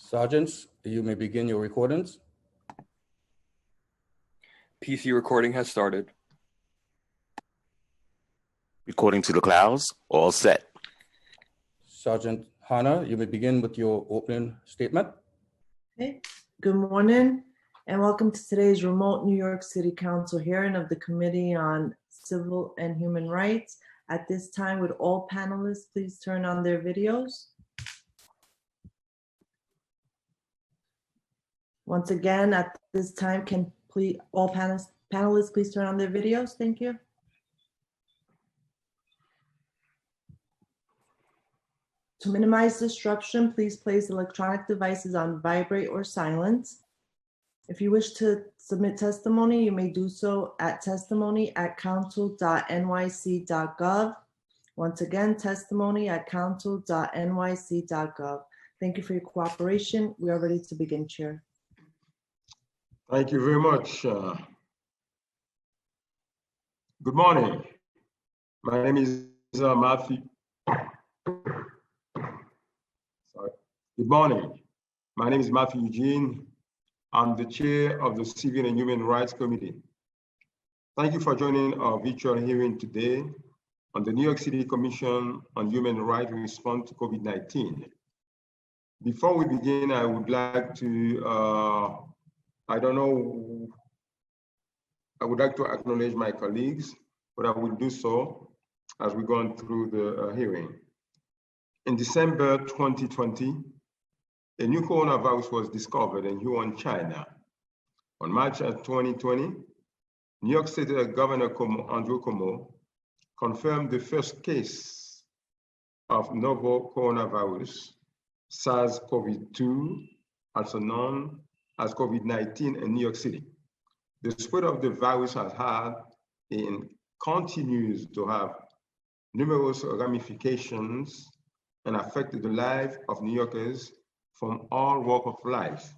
Sergeants, you may begin your recordings. PC recording has started. Recording to the clouds, all set. Sergeant Hanna, you may begin with your opening statement. Okay. Good morning and welcome to today's remote New York City Council hearing of the Committee on Civil and Human Rights. At this time, would all panelists please turn on their videos? Once again, at this time, can please all panelists please turn on their videos? Thank you. To minimize disruption, please place electronic devices on vibrate or silence. If you wish to submit testimony, you may do so at testimony@council.nyc.gov. Once again, testimony@council.nyc.gov. Thank you for your cooperation. We are ready to begin, Chair. Thank you very much. Good morning. My name is Matthew. Good morning. My name is Matthew Eugene. I'm the chair of the Civil and Human Rights Committee. Thank you for joining our virtual hearing today on the New York City Commission on Human Rights Response to COVID-19. Before we begin, I would like to, I would like to acknowledge my colleagues, but I will do so as we go on through the hearing. In December 2020, a new coronavirus was discovered in Wuhan, China. On March 2020, New York State Governor Andrew Cuomo confirmed the first case of novel coronavirus, SARS-CoV-2, also known as COVID-19 in New York City. The spread of the virus has had and continues to have numerous ramifications and affected the life of New Yorkers from all walks of life.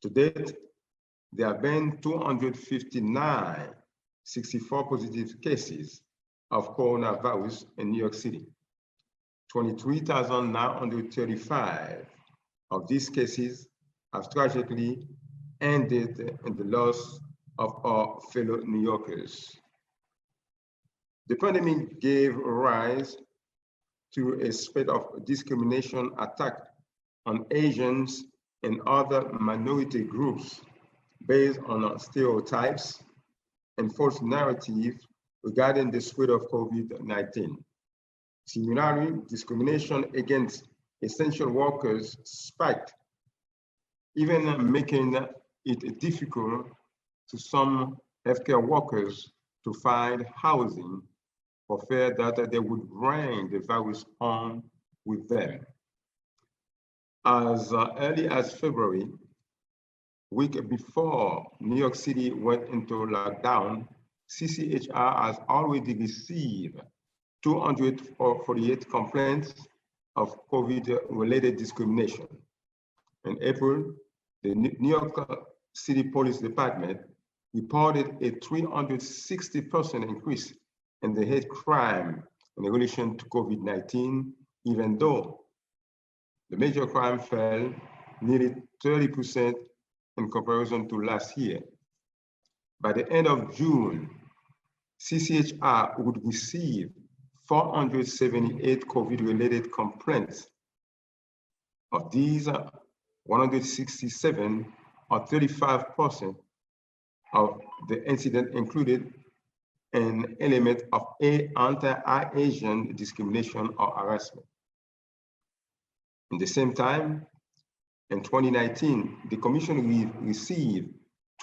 To date, there have been 259 positive cases of coronavirus in New York City. 23,935 of these cases have tragically ended in the loss of our fellow New Yorkers. The pandemic gave rise to a spate of discrimination attack on Asians and other minority groups based on stereotypes and false narratives regarding the spread of COVID-19. Similarly, discrimination against essential workers spiked, even making it difficult to some healthcare workers to find housing for fear that they would bring the virus home with them. As early as February, week before New York City went into lockdown, CCHR has already received 248 complaints of COVID-related discrimination. In April, the New York City Police Department reported a 360% increase in the hate crime in relation to COVID-19, even though the major crime fell nearly 30% in comparison to last year. By the end of June, CCHR would receive 478 COVID-related complaints. Of these, 167 or 35% of the incident included an element of anti-Asian discrimination or harassment. In the same time, in 2019, the Commission received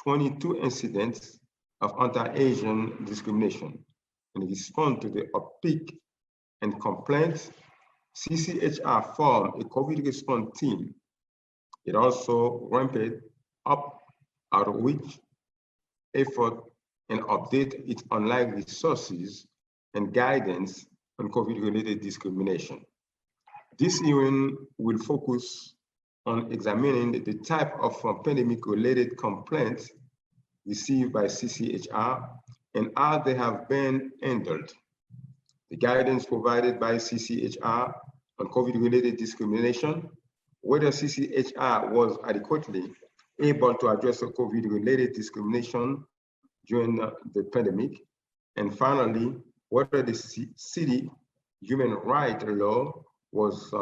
22 incidents of anti-Asian discrimination. In response to the uptick in complaints, CCHR formed a COVID response team. It also ramped up outreach effort and updated its online resources and guidance on COVID-related discrimination. This hearing will focus on examining the type of pandemic-related complaints received by CCHR and how they have been handled. The guidance provided by CCHR on COVID-related discrimination whether CCHR was adequately able to address the COVID-related discrimination during the pandemic, and finally, whether the city human rights law was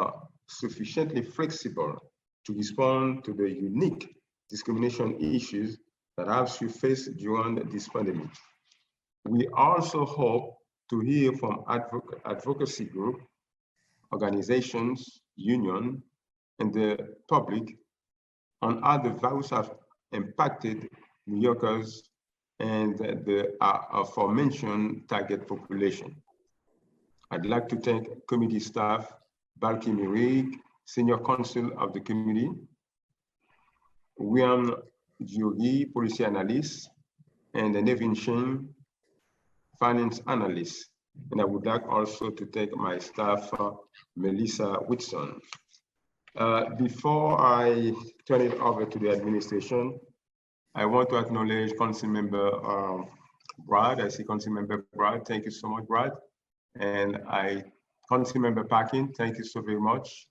sufficiently flexible to respond to the unique discrimination issues that have surfaced during this pandemic. We also hope to hear from advocacy groups, organizations, unions, and the public on how the virus has impacted New Yorkers and the aforementioned target population. I'd like to thank committee staff, Balki Mirig, Senior Counsel of the Committee, William Giogi, Policy Analyst, and Nevin Shane, Finance Analyst. And I would like also to thank my staff, Melissa Whitson. Before I turn it over to the administration, I want to acknowledge Councilmember Brad. I see Councilmember Brad. Thank you so much, Brad. And Councilmember Parkin, thank you so very much.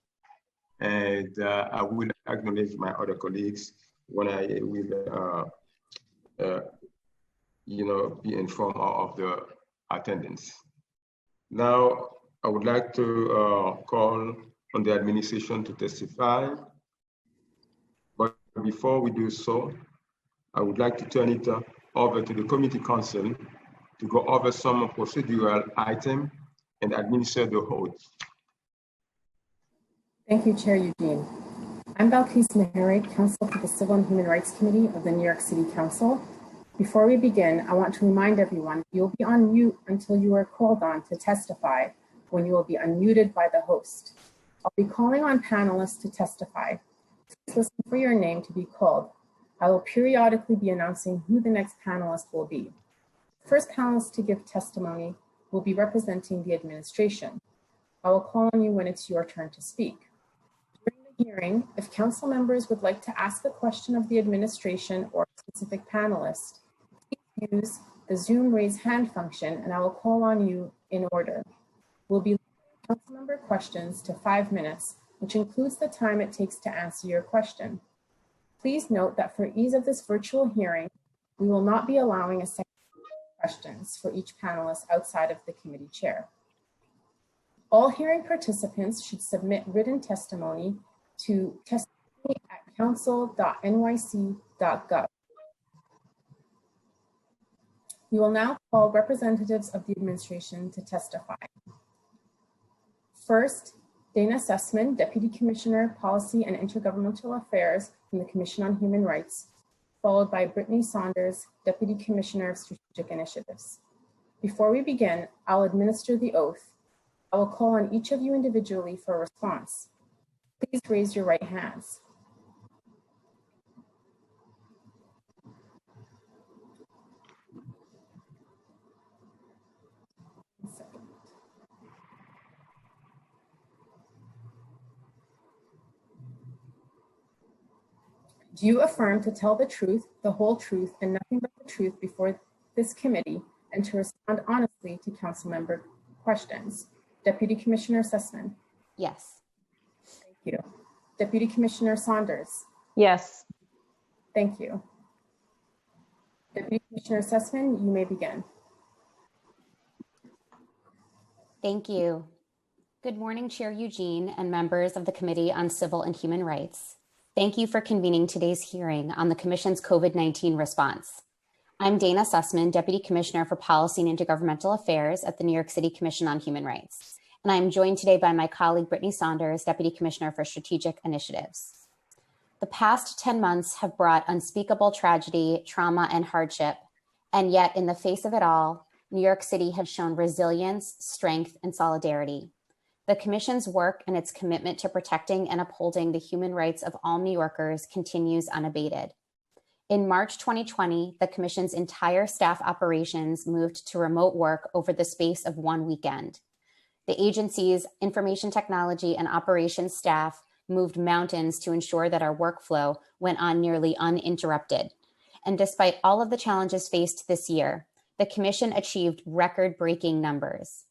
And I will acknowledge my other colleagues when I will, be informed of the attendance. Now, I would like to call on the administration to testify. But before we do so, I would like to turn it over to the Committee Council to go over some procedural items and administer the oath. Thank you, Chair Eugene. I'm Balkis Mehereg, Counsel for the Civil and Human Rights Committee of the New York City Council. Before we begin, I want to remind everyone you'll be on mute until you are called on to testify, when you will be unmuted by the host. I'll be calling on panelists to testify. Please listen for your name to be called. I will periodically be announcing who the next panelist will be. The first panelist to give testimony will be representing the administration. I will call on you when it's your turn to speak. During the hearing, if council members would like to ask a question of the administration or a specific panelist, please use the Zoom raise hand function and I will call on you in order. We'll be limiting council member questions to 5 minutes, which includes the time it takes to answer your question. Please note that for ease of this virtual hearing, we will not be allowing a second questions for each panelist outside of the committee chair. All hearing participants should submit written testimony to testimony@council.nyc.gov. We will now call representatives of the administration to testify. First, Dana Sussman, Deputy Commissioner, Policy and Intergovernmental Affairs from the Commission on Human Rights, followed by Brittany Saunders, Deputy Commissioner of Strategic Initiatives. Before we begin, I'll administer the oath. I will call on each of you individually for a response. Please raise your right hands. Do you affirm to tell the truth, the whole truth, and nothing but the truth before this committee, and to respond honestly to council member questions? Deputy Commissioner Sussman. Yes. Thank you. Deputy Commissioner Saunders. Yes. Thank you. Deputy Commissioner Sussman, you may begin. Thank you. Good morning, Chair Eugene and members of the Committee on Civil and Human Rights. Thank you for convening today's hearing on the Commission's COVID-19 response. I'm Dana Sussman, Deputy Commissioner for Policy and Intergovernmental Affairs at the New York City Commission on Human Rights. And I'm joined today by my colleague, Brittany Saunders, Deputy Commissioner for Strategic Initiatives. The past 10 months have brought unspeakable tragedy, trauma, and hardship. And yet, in the face of it all, New York City has shown resilience, strength, and solidarity. The Commission's work and its commitment to protecting and upholding the human rights of all New Yorkers continues unabated. In March 2020, the Commission's entire staff operations moved to remote work over the space of one weekend. The agency's information technology and operations staff moved mountains to ensure that our workflow went on nearly uninterrupted. And despite all of the challenges faced this year, the Commission achieved record-breaking numbers.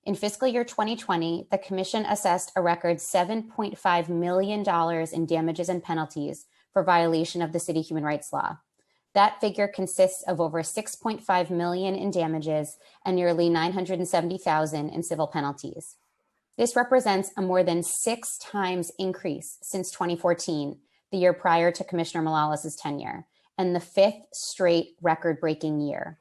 In fiscal year 2020, the Commission assessed a record $7.5 million in damages and penalties for violation of the city human rights law. That figure consists of over $6.5 million in damages and nearly $970,000 in civil penalties. This represents a more than 6 times increase since 2014, the year prior to Commissioner Morales' tenure, and the 5th straight record-breaking year.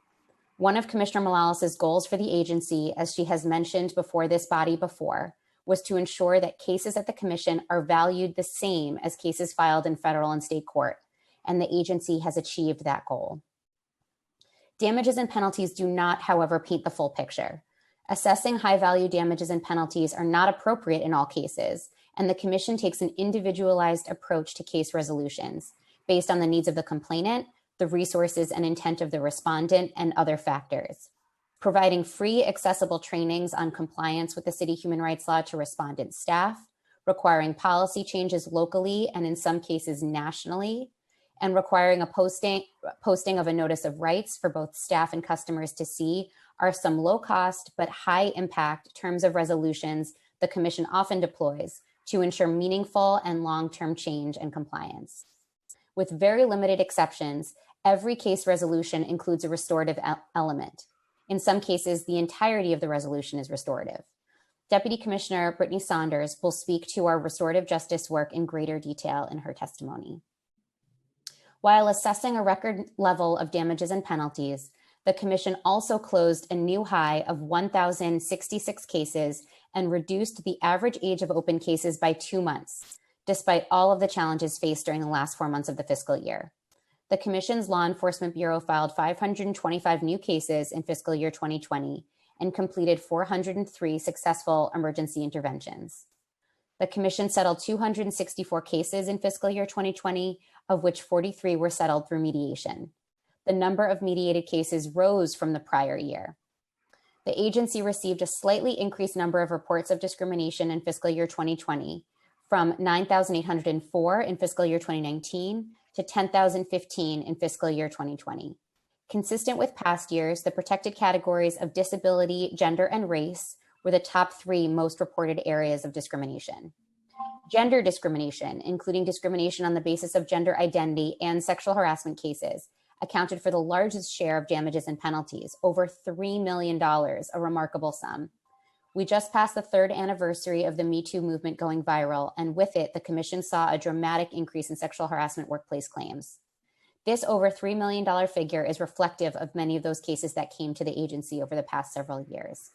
One of Commissioner Morales' goals for the agency, as she has mentioned before this body before, was to ensure that cases at the Commission are valued the same as cases filed in federal and state court, and the agency has achieved that goal. Damages and penalties do not, however, paint the full picture. Assessing high-value damages and penalties are not appropriate in all cases, and the Commission takes an individualized approach to case resolutions based on the needs of the complainant, the resources and intent of the respondent, and other factors. Providing free, accessible trainings on compliance with the city human rights law to respondent staff, requiring policy changes locally and in some cases nationally, and requiring a posting of a notice of rights for both staff and customers to see are some low-cost but high-impact terms of resolutions the Commission often deploys to ensure meaningful and long-term change and compliance. With very limited exceptions, every case resolution includes a restorative element. In some cases, the entirety of the resolution is restorative. Deputy Commissioner Brittany Saunders will speak to our restorative justice work in greater detail in her testimony. While assessing a record level of damages and penalties, the Commission also closed a new high of 1,066 cases and reduced the average age of open cases by 2 months, despite all of the challenges faced during the last 4 months of the fiscal year. The Commission's Law Enforcement Bureau filed 525 new cases in fiscal year 2020 and completed 403 successful emergency interventions. The Commission settled 264 cases in fiscal year 2020, of which 43 were settled through mediation. The number of mediated cases rose from the prior year. The agency received a slightly increased number of reports of discrimination in fiscal year 2020, from 9,804 in fiscal year 2019 to 10,015 in fiscal year 2020. Consistent with past years, the protected categories of disability, gender, and race were the top 3 most reported areas of discrimination. Gender discrimination, including discrimination on the basis of gender identity and sexual harassment cases, accounted for the largest share of damages and penalties, over $3 million, a remarkable sum. We just passed the 3rd anniversary of the Me Too movement going viral, and with it, the Commission saw a dramatic increase in sexual harassment workplace claims. This over $3 million figure is reflective of many of those cases that came to the agency over the past several years.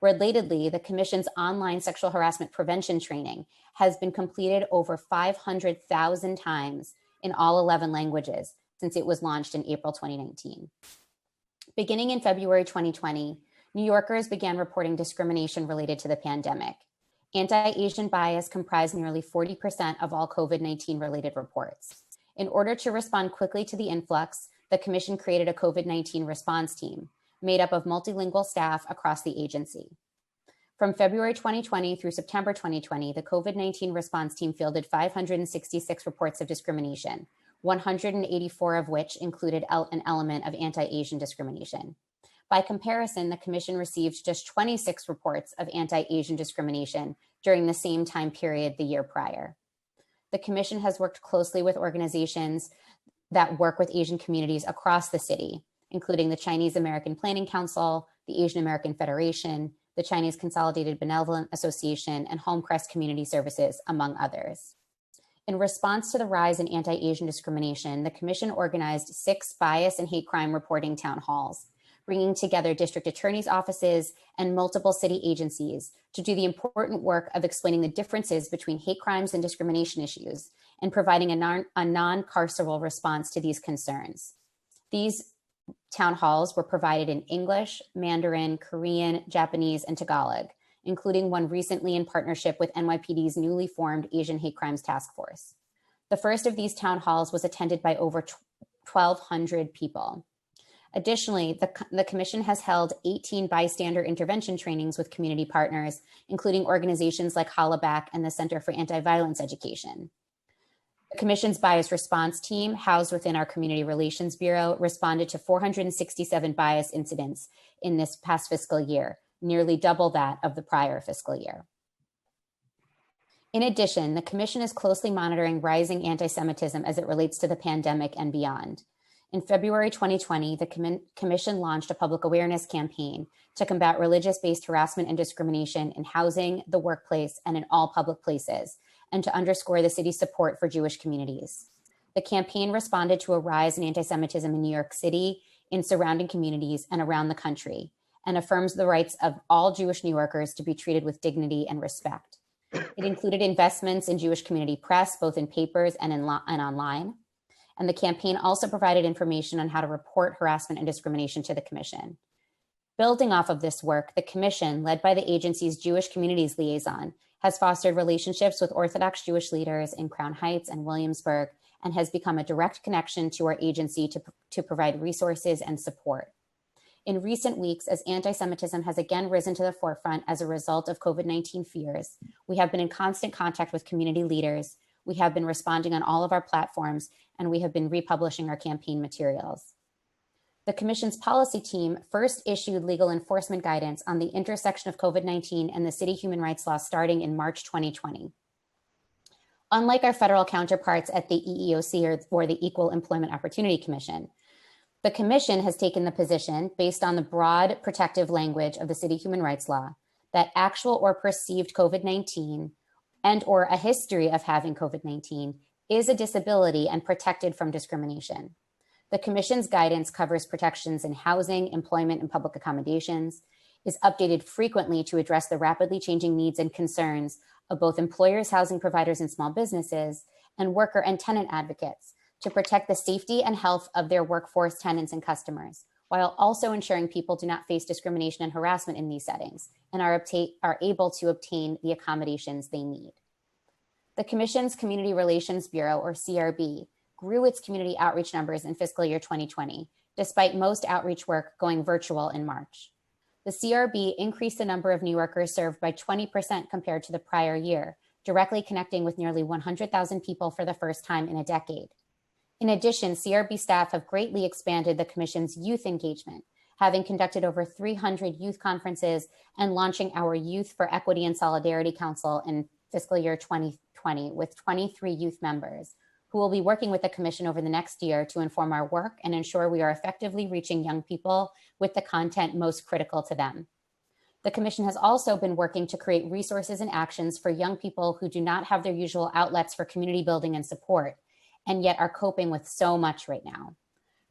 Relatedly, the Commission's online sexual harassment prevention training has been completed over 500,000 times in all 11 languages since it was launched in April 2019. Beginning in February 2020, New Yorkers began reporting discrimination related to the pandemic. Anti-Asian bias comprised nearly 40% of all COVID-19 related reports. In order to respond quickly to the influx, the Commission created a COVID-19 response team made up of multilingual staff across the agency. From February 2020 through September 2020, the COVID-19 response team fielded 566 reports of discrimination, 184 of which included an element of anti-Asian discrimination. By comparison, the Commission received just 26 reports of anti-Asian discrimination during the same time period the year prior. The Commission has worked closely with organizations that work with Asian communities across the city, including the Chinese American Planning Council, the Asian American Federation, the Chinese Consolidated Benevolent Association, and Homecrest Community Services, among others. In response to the rise in anti-Asian discrimination, the Commission organized 6 bias and hate crime reporting town halls, bringing together district attorneys' offices and multiple city agencies to do the important work of explaining the differences between hate crimes and discrimination issues and providing a non-carceral response to these concerns. These town halls were provided in English, Mandarin, Korean, Japanese, and Tagalog, including one recently in partnership with NYPD's newly formed Asian Hate Crimes Task Force. The first of these town halls was attended by over 1,200 people. Additionally, the Commission has held 18 bystander intervention trainings with community partners, including organizations like Hollaback and the Center for Anti-Violence Education. The Commission's bias response team, housed within our Community Relations Bureau, responded to 467 bias incidents in this past fiscal year, nearly double that of the prior fiscal year. In addition, the Commission is closely monitoring rising anti-Semitism as it relates to the pandemic and beyond. In February 2020, the Commission launched a public awareness campaign to combat religious-based harassment and discrimination in housing, the workplace, and in all public places, and to underscore the city's support for Jewish communities. The campaign responded to a rise in anti-Semitism in New York City, in surrounding communities, and around the country, and affirms the rights of all Jewish New Yorkers to be treated with dignity and respect. It included investments in Jewish community press, both in papers and online. And the campaign also provided information on how to report harassment and discrimination to the Commission. Building off of this work, the Commission, led by the agency's Jewish Communities Liaison, has fostered relationships with Orthodox Jewish leaders in Crown Heights and Williamsburg, and has become a direct connection to our agency to provide resources and support. In recent weeks, as anti-Semitism has again risen to the forefront as a result of COVID-19 fears, we have been in constant contact with community leaders, we have been responding on all of our platforms, and we have been republishing our campaign materials. The Commission's policy team first issued legal enforcement guidance on the intersection of COVID-19 and the city human rights law starting in March 2020. Unlike our federal counterparts at the EEOC or the Equal Employment Opportunity Commission, the Commission has taken the position, based on the broad protective language of the city human rights law, that actual or perceived COVID-19 and or a history of having COVID-19 is a disability and protected from discrimination. The Commission's guidance covers protections in housing, employment, and public accommodations, is updated frequently to address the rapidly changing needs and concerns of both employers, housing providers, and small businesses, and worker and tenant advocates to protect the safety and health of their workforce, tenants, and customers, while also ensuring people do not face discrimination and harassment in these settings and are able to obtain the accommodations they need. The Commission's Community Relations Bureau, or CRB, grew its community outreach numbers in fiscal year 2020, despite most outreach work going virtual in March. The CRB increased the number of New Yorkers served by 20% compared to the prior year, directly connecting with nearly 100,000 people for the first time in a decade. In addition, CRB staff have greatly expanded the Commission's youth engagement, having conducted over 300 youth conferences and launching our Youth for Equity and Solidarity Council in fiscal year 2020 with 23 youth members, who will be working with the Commission over the next year to inform our work and ensure we are effectively reaching young people with the content most critical to them. The Commission has also been working to create resources and actions for young people who do not have their usual outlets for community building and support, and yet are coping with so much right now.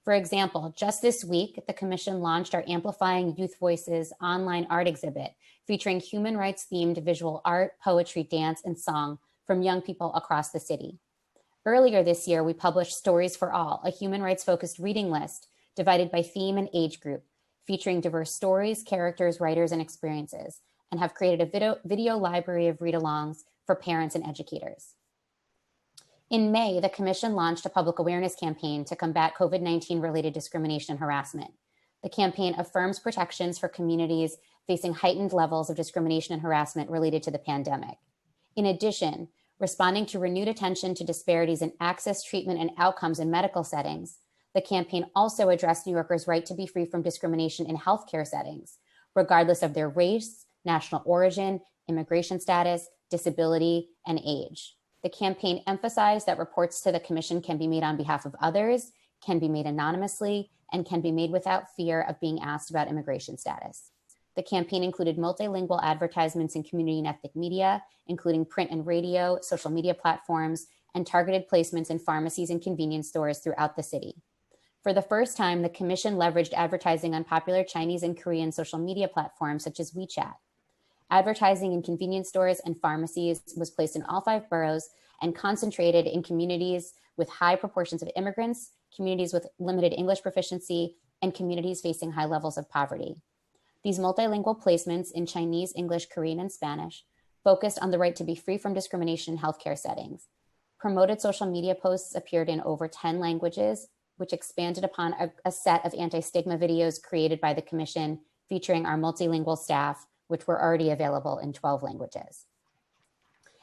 For example, just this week, the Commission launched our Amplifying Youth Voices online art exhibit, featuring human rights themed visual art, poetry, dance, and song from young people across the city. Earlier this year, we published Stories for All, a human rights focused reading list divided by theme and age group, featuring diverse stories, characters, writers, and experiences, and have created a video library of read-alongs for parents and educators. In May, the Commission launched a public awareness campaign to combat COVID-19 related discrimination and harassment. The campaign affirms protections for communities facing heightened levels of discrimination and harassment related to the pandemic. In addition, responding to renewed attention to disparities in access, treatment, and outcomes in medical settings, the campaign also addressed New Yorkers' right to be free from discrimination in healthcare settings, regardless of their race, national origin, immigration status, disability, and age. The campaign emphasized that reports to the Commission can be made on behalf of others, can be made anonymously, and can be made without fear of being asked about immigration status. The campaign included multilingual advertisements in community and ethnic media, including print and radio, social media platforms, and targeted placements in pharmacies and convenience stores throughout the city. For the first time, the Commission leveraged advertising on popular Chinese and Korean social media platforms such as WeChat. Advertising in convenience stores and pharmacies was placed in all 5 boroughs and concentrated in communities with high proportions of immigrants, communities with limited English proficiency, and communities facing high levels of poverty. These multilingual placements in Chinese, English, Korean, and Spanish focused on the right to be free from discrimination in healthcare settings. Promoted social media posts appeared in over 10 languages, which expanded upon a set of anti-stigma videos created by the Commission featuring our multilingual staff, which were already available in 12 languages.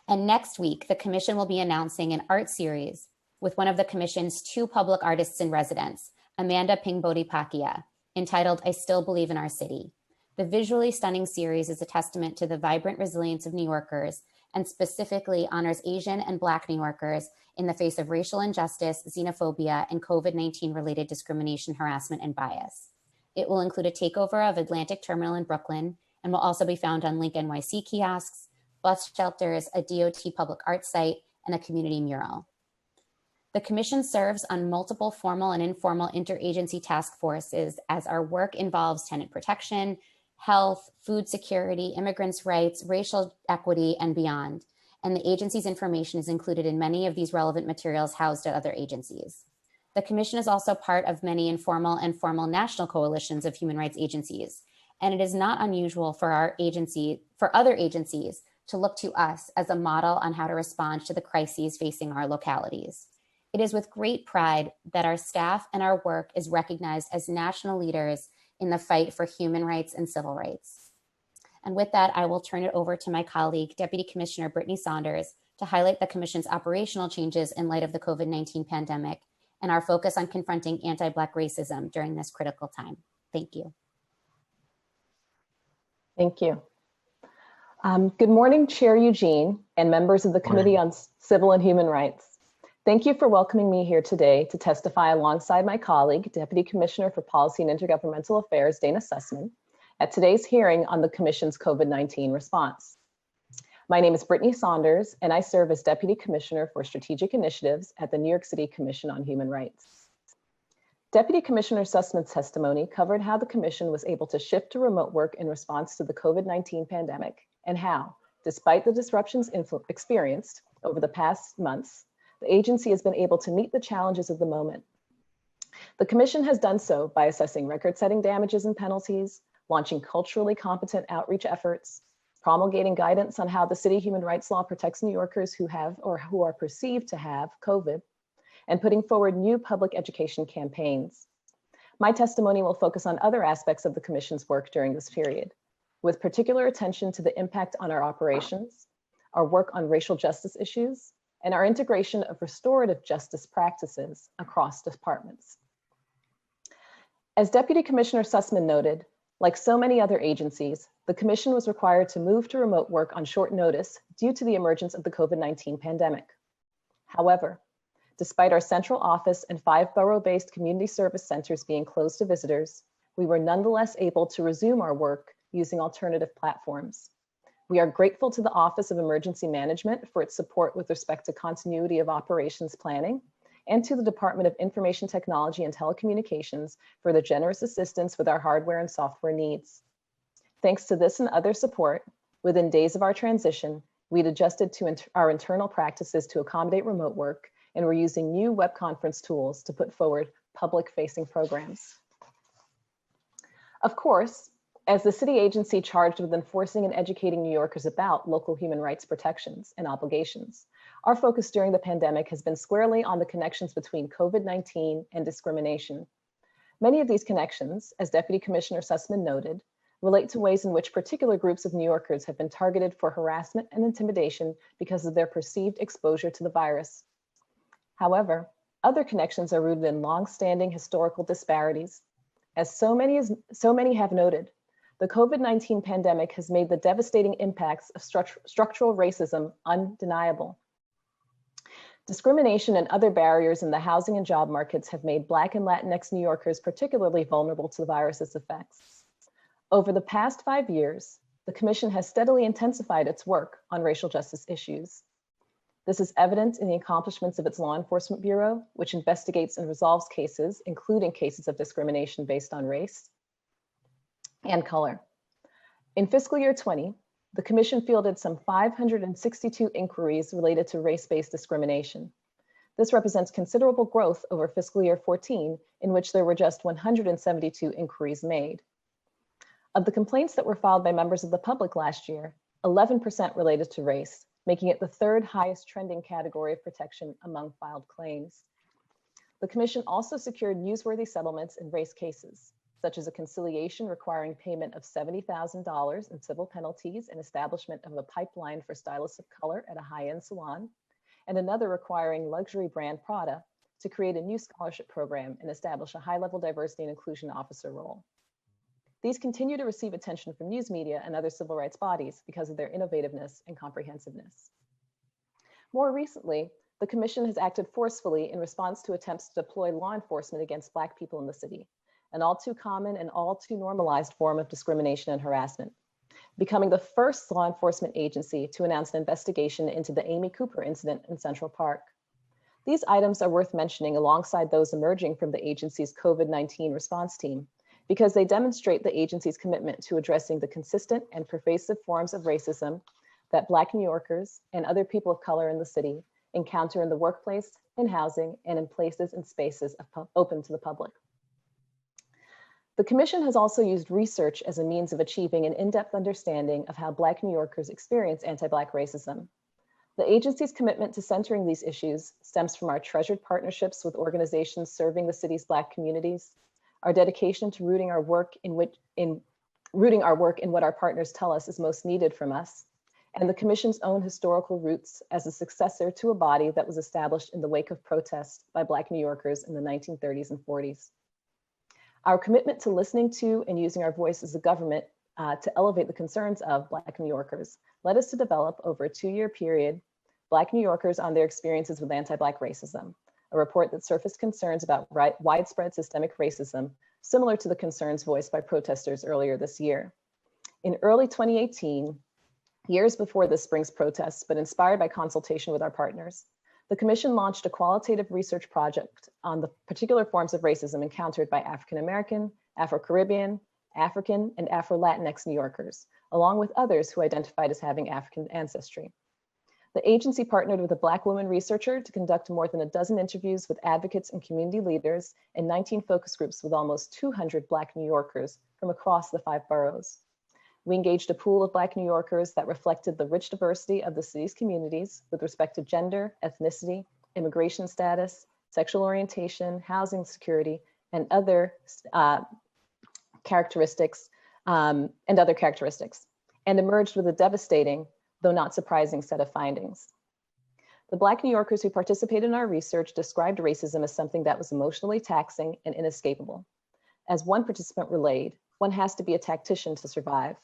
And next week, the Commission will be announcing an art series with one of the Commission's 2 public artists in residence, Amanda Pingbody Pakia, entitled I Still Believe in Our City. The visually stunning series is a testament to the vibrant resilience of New Yorkers and specifically honors Asian and Black New Yorkers in the face of racial injustice, xenophobia, and COVID-19 related discrimination, harassment, and bias. It will include a takeover of Atlantic Terminal in Brooklyn and will also be found on Link NYC kiosks, bus shelters, a DOT public art site, and a community mural. The Commission serves on multiple formal and informal interagency task forces as our work involves tenant protection, health, food security, immigrants' rights, racial equity, and beyond. And the agency's information is included in many of these relevant materials housed at other agencies. The Commission is also part of many informal and formal national coalitions of human rights agencies, and it is not unusual for other agencies to look to us as a model on how to respond to the crises facing our localities. It is with great pride that our staff and our work is recognized as national leaders in the fight for human rights and civil rights. And with that, I will turn it over to my colleague, Deputy Commissioner Brittany Saunders, to highlight the Commission's operational changes in light of the COVID-19 pandemic and our focus on confronting anti-Black racism during this critical time. Thank you. Thank you. Good morning, Chair Eugene and members of the Committee on Civil and Human Rights. Thank you for welcoming me here today to testify alongside my colleague, Deputy Commissioner for Policy and Intergovernmental Affairs, Dana Sussman, at today's hearing on the Commission's COVID-19 response. My name is Brittany Saunders, and I serve as Deputy Commissioner for Strategic Initiatives at the New York City Commission on Human Rights. Deputy Commissioner Sussman's testimony covered how the Commission was able to shift to remote work in response to the COVID-19 pandemic and how, despite the disruptions experienced over the past months, the agency has been able to meet the challenges of the moment. The Commission has done so by assessing record-setting damages and penalties, launching culturally competent outreach efforts, promulgating guidance on how the city human rights law protects New Yorkers who have or who are perceived to have COVID, and putting forward new public education campaigns. My testimony will focus on other aspects of the Commission's work during this period, with particular attention to the impact on our operations, our work on racial justice issues, and our integration of restorative justice practices across departments. As Deputy Commissioner Sussman noted, like so many other agencies, the Commission was required to move to remote work on short notice due to the emergence of the COVID-19 pandemic. However, despite our central office and 5 borough-based community service centers being closed to visitors, we were nonetheless able to resume our work using alternative platforms. We are grateful to the Office of Emergency Management for its support with respect to continuity of operations planning, and to the Department of Information Technology and Telecommunications for their generous assistance with our hardware and software needs. Thanks to this and other support, within days of our transition, we'd adjusted to our internal practices to accommodate remote work, and we're using new web conference tools to put forward public-facing programs. Of course, as the city agency charged with enforcing and educating New Yorkers about local human rights protections and obligations, our focus during the pandemic has been squarely on the connections between COVID-19 and discrimination. Many of these connections, as Deputy Commissioner Sussman noted, relate to ways in which particular groups of New Yorkers have been targeted for harassment and intimidation because of their perceived exposure to the virus. However, other connections are rooted in long-standing historical disparities. As so many have noted, the COVID-19 pandemic has made the devastating impacts of structural racism undeniable. Discrimination and other barriers in the housing and job markets have made Black and Latinx New Yorkers particularly vulnerable to the virus's effects. Over the past 5 years, the Commission has steadily intensified its work on racial justice issues. This is evident in the accomplishments of its Law Enforcement Bureau, which investigates and resolves cases, including cases of discrimination based on race and color. In fiscal year 20, the Commission fielded some 562 inquiries related to race-based discrimination. This represents considerable growth over fiscal year 14, in which there were just 172 inquiries made. Of the complaints that were filed by members of the public last year, 11% related to race, making it the 3rd highest trending category of protection among filed claims. The Commission also secured newsworthy settlements in race cases, such as a conciliation requiring payment of $70,000 in civil penalties and establishment of a pipeline for stylists of color at a high-end salon, and another requiring luxury brand Prada to create a new scholarship program and establish a high-level diversity and inclusion officer role. These continue to receive attention from news media and other civil rights bodies because of their innovativeness and comprehensiveness. More recently, the Commission has acted forcefully in response to attempts to deploy law enforcement against Black people in the city, an all too common and all too normalized form of discrimination and harassment, becoming the first law enforcement agency to announce an investigation into the Amy Cooper incident in Central Park. These items are worth mentioning alongside those emerging from the agency's COVID-19 response team, because they demonstrate the agency's commitment to addressing the consistent and pervasive forms of racism that Black New Yorkers and other people of color in the city encounter in the workplace, in housing, and in places and spaces open to the public. The Commission has also used research as a means of achieving an in-depth understanding of how Black New Yorkers experience anti-Black racism. The agency's commitment to centering these issues stems from our treasured partnerships with organizations serving the city's Black communities, our dedication to rooting our work in what our partners tell us is most needed from us, and the Commission's own historical roots as a successor to a body that was established in the wake of protests by Black New Yorkers in the 1930s and 40s. Our commitment to listening to and using our voice as a government to elevate the concerns of Black New Yorkers led us to develop over a 2-year period, Black New Yorkers on their experiences with anti-Black racism, a report that surfaced concerns about widespread systemic racism, similar to the concerns voiced by protesters earlier this year. In early 2018, years before this spring's protests, but inspired by consultation with our partners, the Commission launched a qualitative research project on the particular forms of racism encountered by African American, Afro-Caribbean, African, and Afro-Latinx New Yorkers, along with others who identified as having African ancestry. The agency partnered with a Black woman researcher to conduct more than a dozen interviews with advocates and community leaders and 19 focus groups with almost 200 Black New Yorkers from across the 5 boroughs. We engaged a pool of Black New Yorkers that reflected the rich diversity of the city's communities with respect to gender, ethnicity, immigration status, sexual orientation, housing security, and other characteristics, and emerged with a devastating, though not surprising, set of findings. The Black New Yorkers who participated in our research described racism as something that was emotionally taxing and inescapable. As one participant relayed, one has to be a tactician to survive.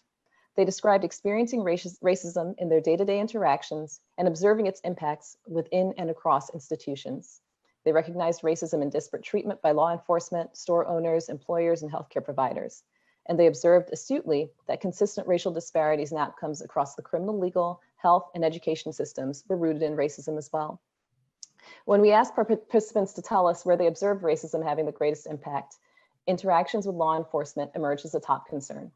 They described experiencing racism in their day-to-day interactions and observing its impacts within and across institutions. They recognized racism and disparate treatment by law enforcement, store owners, employers, and healthcare providers. And they observed astutely that consistent racial disparities and outcomes across the criminal, legal, health, and education systems were rooted in racism as well. When we asked participants to tell us where they observed racism having the greatest impact, interactions with law enforcement emerged as a top concern.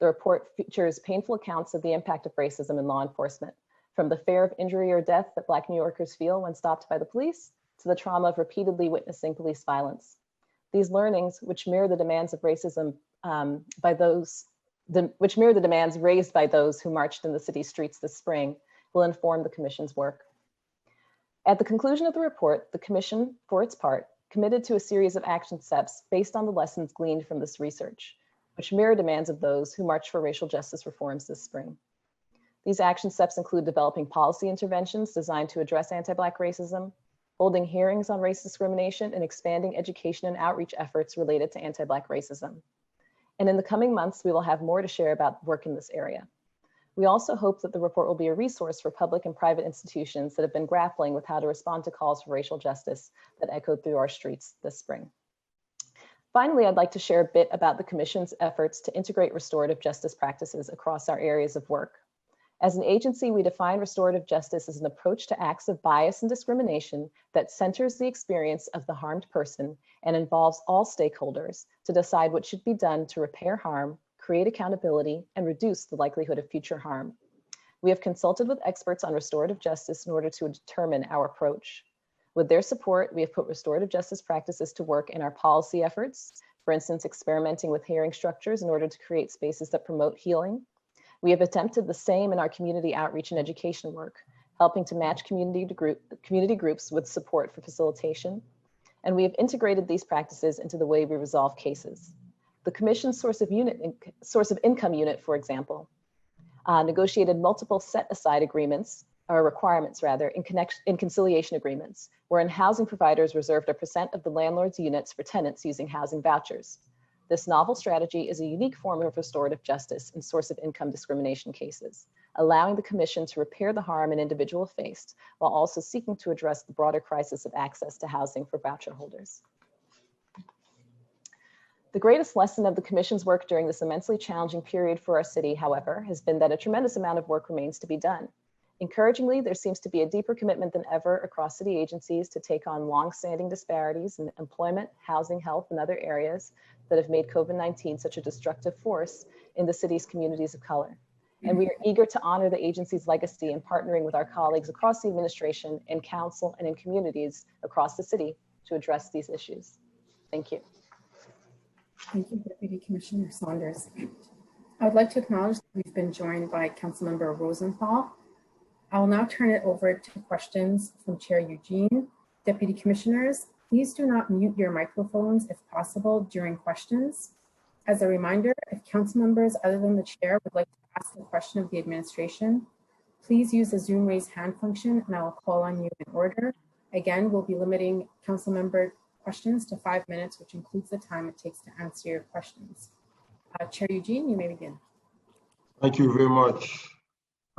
The report features painful accounts of the impact of racism in law enforcement, from the fear of injury or death that Black New Yorkers feel when stopped by the police, to the trauma of repeatedly witnessing police violence. These learnings, which mirror the demands of racism which mirror the demands raised by those who marched in the city streets this spring, will inform the Commission's work. At the conclusion of the report, the Commission, for its part, committed to a series of action steps based on the lessons gleaned from this research, which mirror demands of those who marched for racial justice reforms this spring. These action steps include developing policy interventions designed to address anti-Black racism, holding hearings on race discrimination, and expanding education and outreach efforts related to anti-Black racism. And in the coming months, we will have more to share about work in this area. We also hope that the report will be a resource for public and private institutions that have been grappling with how to respond to calls for racial justice that echoed through our streets this spring. Finally, I'd like to share a bit about the Commission's efforts to integrate restorative justice practices across our areas of work. As an agency, we define restorative justice as an approach to acts of bias and discrimination that centers the experience of the harmed person and involves all stakeholders to decide what should be done to repair harm, create accountability, and reduce the likelihood of future harm. We have consulted with experts on restorative justice in order to determine our approach. With their support, we have put restorative justice practices to work in our policy efforts, for instance, experimenting with hearing structures in order to create spaces that promote healing. We have attempted the same in our community outreach and education work, helping to match community groups with support for facilitation. And we have integrated these practices into the way we resolve cases. The Commission's source of income unit, for example, negotiated multiple set-aside agreements, or requirements rather, in conciliation agreements, wherein housing providers reserved a % of the landlord's units for tenants using housing vouchers. This novel strategy is a unique form of restorative justice and source of income discrimination cases, allowing the Commission to repair the harm an individual faced while also seeking to address the broader crisis of access to housing for voucher holders. The greatest lesson of the Commission's work during this immensely challenging period for our city, however, has been that a tremendous amount of work remains to be done. Encouragingly, there seems to be a deeper commitment than ever across city agencies to take on long-standing disparities in employment, housing, health, and other areas that have made COVID-19 such a destructive force in the city's communities of color. And we are eager to honor the agency's legacy in partnering with our colleagues across the administration, in council, and in communities across the city to address these issues. Thank you. Thank you, Deputy Commissioner Saunders. I would like to acknowledge that we've been joined by Councilmember Rosenthal. I will now turn it over to questions from Chair Eugene. Deputy Commissioners, please do not mute your microphones if possible during questions. As a reminder, if council members other than the chair would like to ask a question of the administration, please use the Zoom raise hand function and I will call on you in order. Again, we'll be limiting council member questions to 5 minutes, which includes the time it takes to answer your questions. Chair Eugene, you may begin. Thank you very much.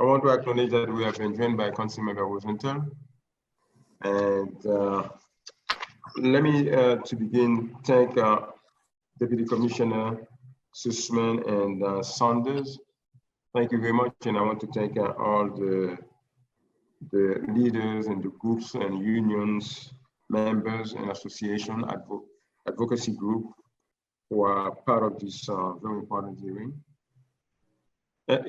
I want to acknowledge that we have been joined by Councilmember Rosenthal. And let me, to begin, thank Deputy Commissioner Sussman and Saunders. Thank you very much. And I want to thank all the leaders and the groups and unions, members and association, advocacy group who are part of this very important hearing.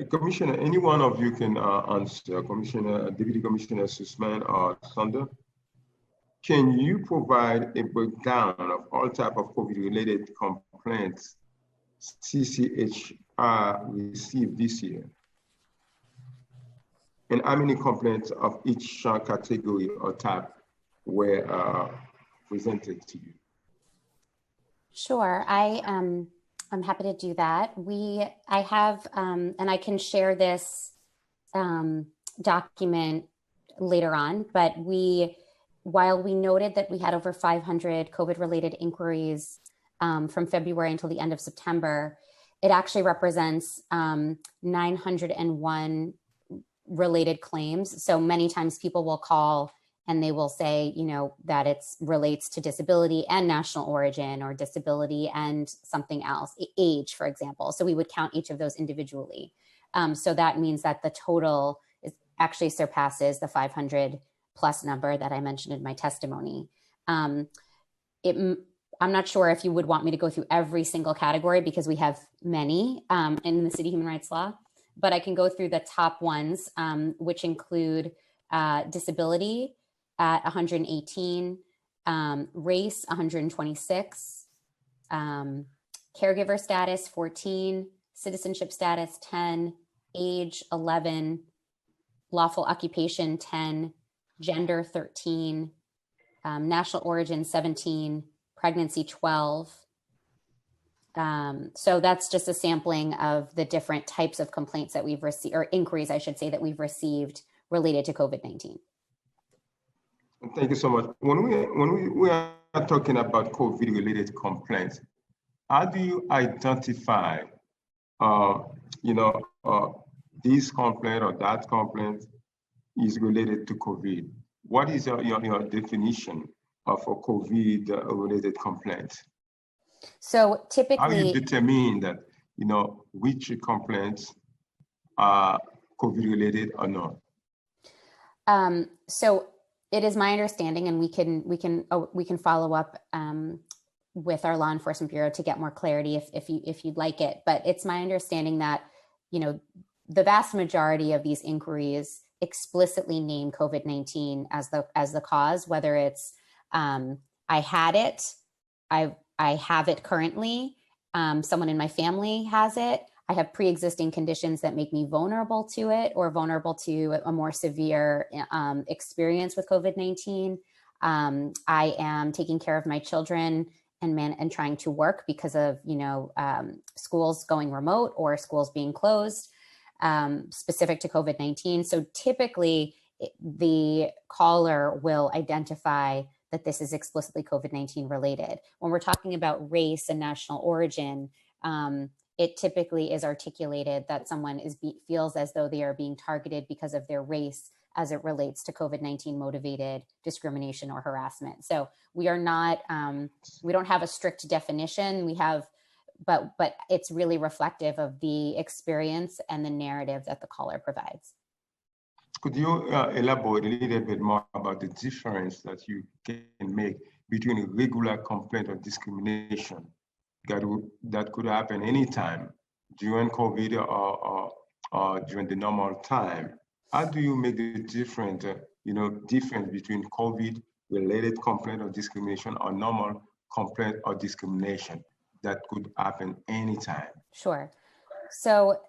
Commissioner, any one of you can answer, Deputy Commissioner Sussman or Saunders. Can you provide a breakdown of all type of COVID-related complaints CCHR received this year? And how many complaints of each category or type were presented to you? Sure, I'm happy to do that. I have, and I can share this document later on, but while we noted that we had over 500 COVID-related inquiries from February until the end of September, it actually represents 901 related claims. So many times people will call and they will say, you know, that it relates to disability and national origin or disability and something else, age, for example. So we would count each of those individually. So that means that the total actually surpasses the 500 plus number that I mentioned in my testimony. I'm not sure if you would want me to go through every single category because we have many in the city human rights law, but I can go through the top ones, which include disability at 118, race 126, caregiver status 14, citizenship status 10, age 11, lawful occupation 10, gender 13, national origin 17, pregnancy 12. So that's just a sampling of the different types of complaints that we've received, or inquiries, I should say, that we've received related to COVID-19. Thank you so much. When we are talking about COVID-related complaints, how do you identify, this complaint or that complaint is related to COVID? What is your definition of a COVID-related complaint? So typically, how do you determine that, which complaints are COVID-related or not? So it is my understanding, and we can follow up with our law enforcement bureau to get more clarity if you'd like it. But it's my understanding that the vast majority of these inquiries explicitly name COVID-19 as the cause, whether it's I had it, I have it currently, someone in my family has it, I have pre-existing conditions that make me vulnerable to it or vulnerable to a more severe experience with COVID-19. I am taking care of my children and trying to work because of schools going remote or schools being closed, specific to COVID-19. So typically the caller will identify that this is explicitly COVID-19 related. When we're talking about race and national origin, it typically is articulated that someone feels as though they are being targeted because of their race as it relates to COVID-19 motivated discrimination or harassment. So we are not, we don't have a strict definition. We have, but it's really reflective of the experience and the narrative that the caller provides. Could you elaborate a little bit more about the difference that you can make between a regular complaint of discrimination that could happen anytime during COVID or during the normal time? How do you make the difference between COVID-related complaint of discrimination or normal complaint or discrimination that could happen anytime? Sure. So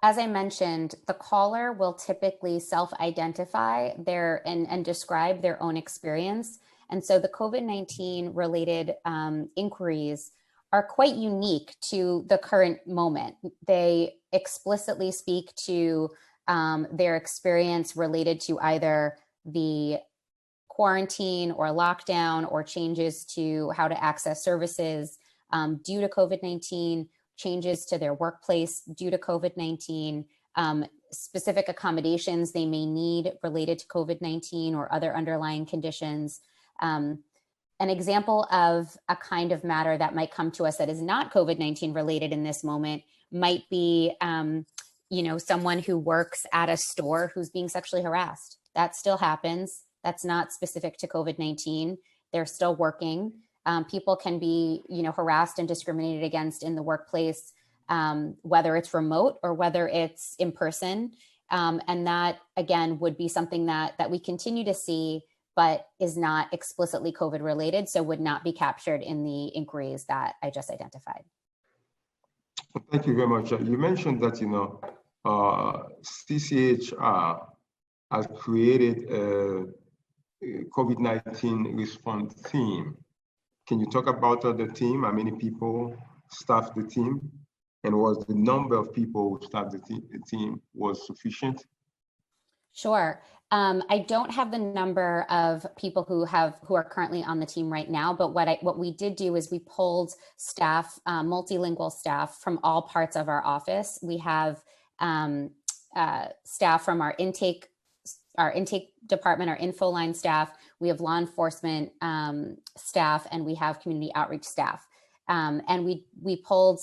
as I mentioned, the caller will typically self-identify and describe their own experience. And so the COVID-19 related inquiries are quite unique to the current moment. They explicitly speak to their experience related to either the quarantine or lockdown or changes to how to access services due to COVID-19, changes to their workplace due to COVID-19, specific accommodations they may need related to COVID-19 or other underlying conditions. An example of a kind of matter that might come to us that is not COVID-19 related in this moment might be someone who works at a store who's being sexually harassed. That still happens. That's not specific to COVID-19. They're still working. People can be, harassed and discriminated against in the workplace, whether it's remote or whether it's in person. And that, again, would be something that we continue to see, but is not explicitly COVID related, so would not be captured in the inquiries that I just identified. Thank you very much. You mentioned that, CCHR has created a COVID-19 response team. Can you talk about the team? How many people staff the team? And was the number of people who staffed the team was sufficient? Sure. I don't have the number of people who are currently on the team right now, but what we did do is we pulled staff, multilingual staff from all parts of our office. We have staff from our intake department, our info line staff. We have law enforcement staff, and we have community outreach staff. And we pulled,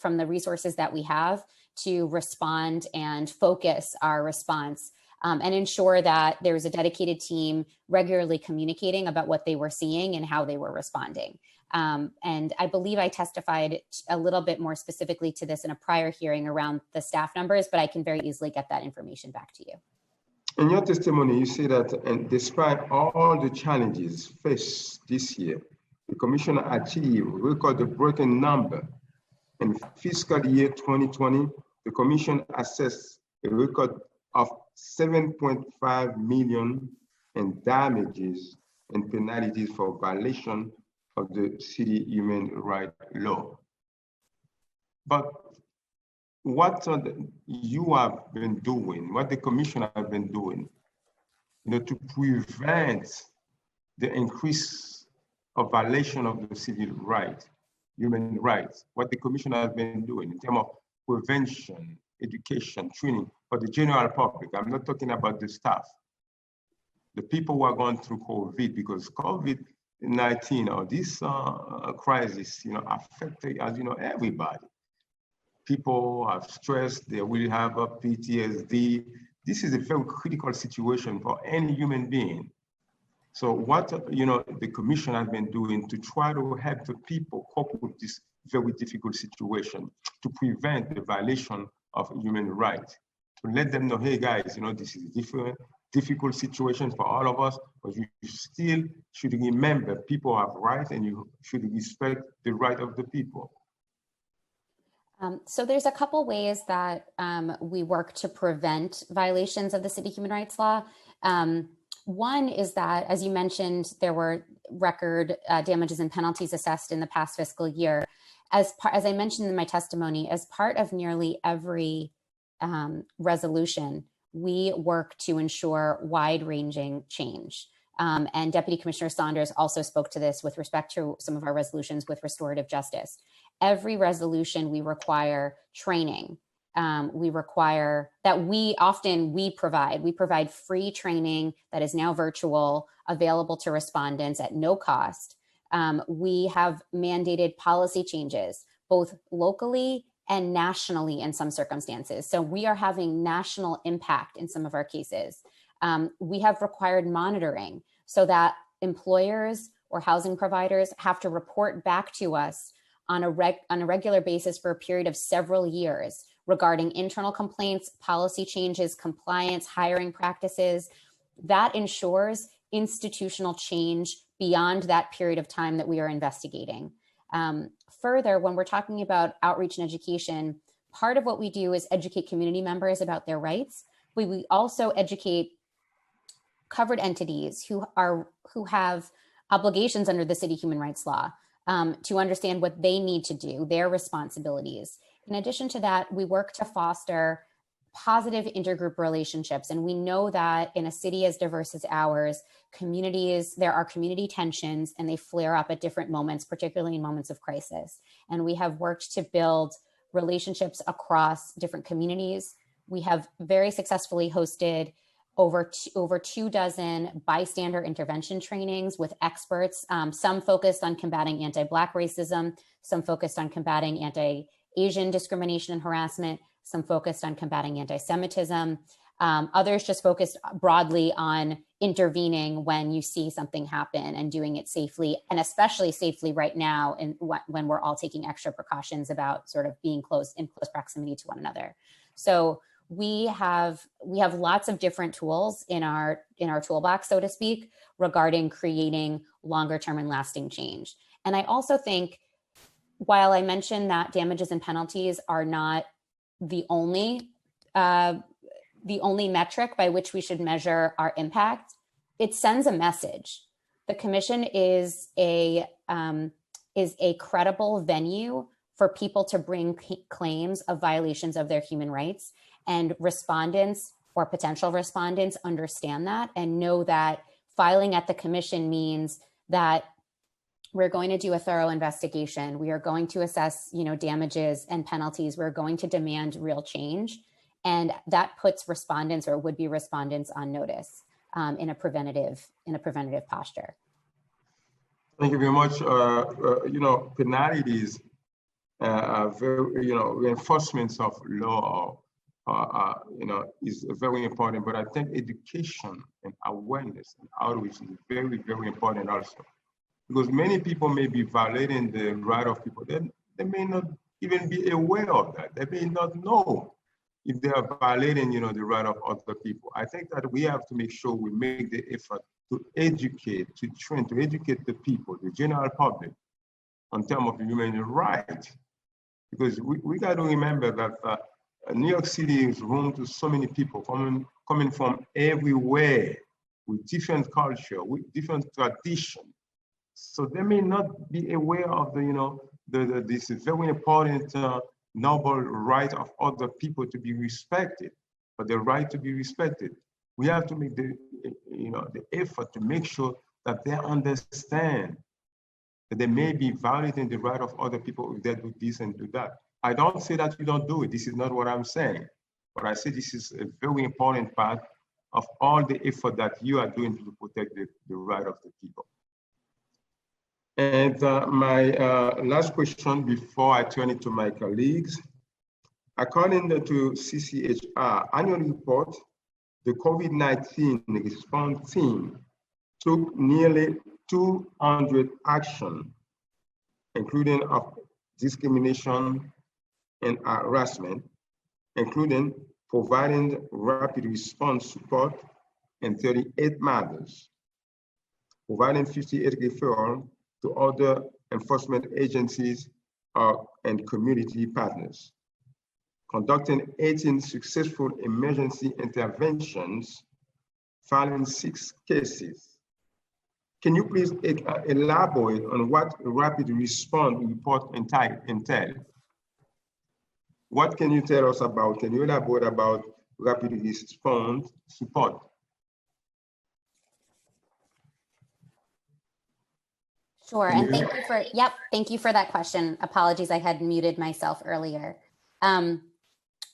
from the resources that we have to respond and focus our response. And ensure that there's a dedicated team regularly communicating about what they were seeing and how they were responding. And I believe I testified a little bit more specifically to this in a prior hearing around the staff numbers, but I can very easily get that information back to you. In your testimony, you say that despite all the challenges faced this year, the Commission achieved record-breaking number. In fiscal year 2020, the Commission assessed a record of 7.5 million in damages and penalties for violation of the city human rights law. But what you have been doing, what the Commission have been doing, to prevent the increase of violation of the civil rights, human rights, what the Commission has been doing in terms of prevention, education, training for the general public. I'm not talking about the staff. The people who are going through COVID, because COVID-19 or this crisis, affected, as everybody. People have stress, they will have a PTSD. This is a very critical situation for any human being. So what, the Commission has been doing to try to help the people cope with this very difficult situation, to prevent the violation of human rights, to let them know, hey guys, this is a difficult situation for all of us, but you still should remember people have rights and you should respect the right of the people. So there's a couple ways that we work to prevent violations of the city human rights law. One is that, as you mentioned, there were record damages and penalties assessed in the past fiscal year. As I mentioned in my testimony, as part of nearly every resolution, we work to ensure wide-ranging change. And Deputy Commissioner Saunders also spoke to this with respect to some of our resolutions with restorative justice. Every resolution we require training. We require that we provide free training that is now virtual, available to respondents at no cost. We have mandated policy changes, both locally and nationally in some circumstances. So we are having national impact in some of our cases. We have required monitoring so that employers or housing providers have to report back to us on a regular basis for a period of several years regarding internal complaints, policy changes, compliance, hiring practices. That ensures institutional change beyond that period of time that we are investigating. Further, when we're talking about outreach and education, part of what we do is educate community members about their rights. We also educate covered entities who have obligations under the city human rights law to understand what they need to do, their responsibilities. In addition to that, we work to foster positive intergroup relationships. And we know that in a city as diverse as ours, there are community tensions and they flare up at different moments, particularly in moments of crisis. And we have worked to build relationships across different communities. We have very successfully hosted over 24 bystander intervention trainings with experts, some focused on combating anti-Black racism, some focused on combating anti-Asian discrimination and harassment, some focused on combating anti-Semitism, others just focused broadly on intervening when you see something happen and doing it safely, and especially safely right now when we're all taking extra precautions about sort of being in close proximity to one another. So we have lots of different tools in our toolbox, so to speak, regarding creating longer term and lasting change. And I also think, while I mentioned that damages and penalties are not the only metric by which we should measure our impact, it sends a message. The commission is a credible venue for people to bring claims of violations of their human rights, and respondents or potential respondents understand that and know that filing at the commission means that we're going to do a thorough investigation. We are going to assess, damages and penalties. We're going to demand real change. And that puts respondents or would-be respondents on notice in a preventative posture. Thank you very much. Penalties, reinforcements of law, is very important. But I think education and awareness and outreach is very, very important also. Because many people may be violating the right of people. They may not even be aware of that. They may not know if they are violating, the right of other people. I think that we have to make sure we make the effort to educate, to train, to educate the people, the general public, on terms of human rights. Because we got to remember that New York City is home to so many people coming from everywhere with different culture, with different tradition. So they may not be aware of this very important noble right of other people to be respected, but the right to be respected. We have to make the effort to make sure that they understand that they may be violating the right of other people if they do this and do that. I don't say that you don't do it. This is not what I'm saying. But I say this is a very important part of all the effort that you are doing to protect the right of the people. And my last question before I turn it to my colleagues. According to CCHR annual report, the COVID-19 response team took nearly 200 actions, including of discrimination and harassment, including providing rapid response support in 38 matters, providing 58 referrals to other enforcement agencies and community partners, conducting 18 successful emergency interventions, filing 6 cases. Can you please elaborate on what rapid response report entail? What can you tell us about? Can you elaborate about rapid response support? Sure, and thank you for that question. Apologies, I had muted myself earlier.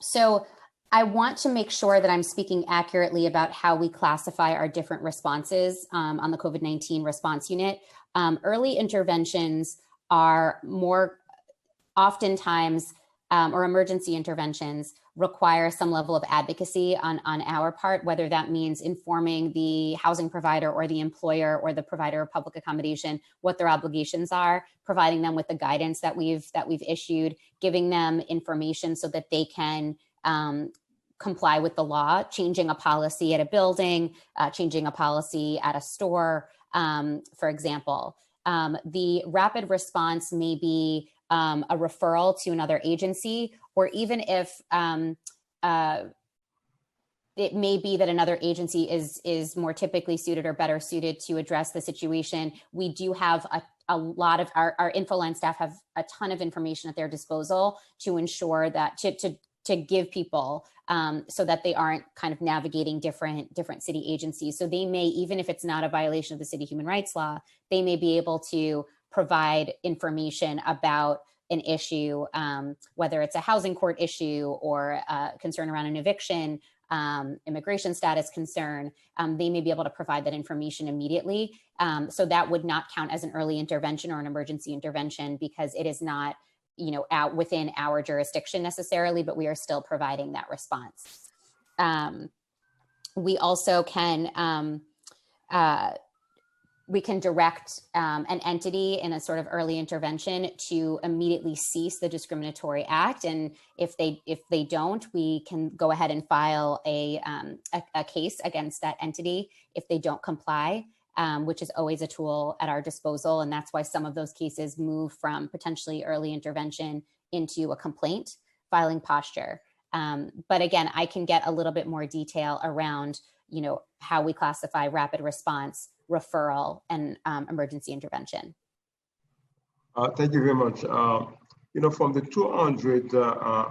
So I want to make sure that I'm speaking accurately about how we classify our different responses on the COVID-19 response unit. Early interventions are more oftentimes, or emergency interventions require some level of advocacy on our part, whether that means informing the housing provider or the employer or the provider of public accommodation what their obligations are, providing them with the guidance that we've issued, giving them information so that they can comply with the law, changing a policy at a building, changing a policy at a store, for example. The rapid response may be a referral to another agency, or even if it may be that another agency is more typically suited or better suited to address the situation. We do have a lot of our InfoLine staff have a ton of information at their disposal to ensure that to give people so that they aren't kind of navigating different city agencies. So they may, even if it's not a violation of the city human rights law, they may be able to provide information about an issue, whether it's a housing court issue or a concern around an eviction, immigration status concern. They may be able to provide that information immediately. So that would not count as an early intervention or an emergency intervention because it is not, out within our jurisdiction necessarily, but we are still providing that response. We also can we can direct an entity in a sort of early intervention to immediately cease the discriminatory act. And if they don't, we can go ahead and file a case against that entity if they don't comply, which is always a tool at our disposal. And that's why some of those cases move from potentially early intervention into a complaint filing posture. But again, I can get a little bit more detail around how we classify rapid response, referral, and emergency intervention. Thank you very much. From the 200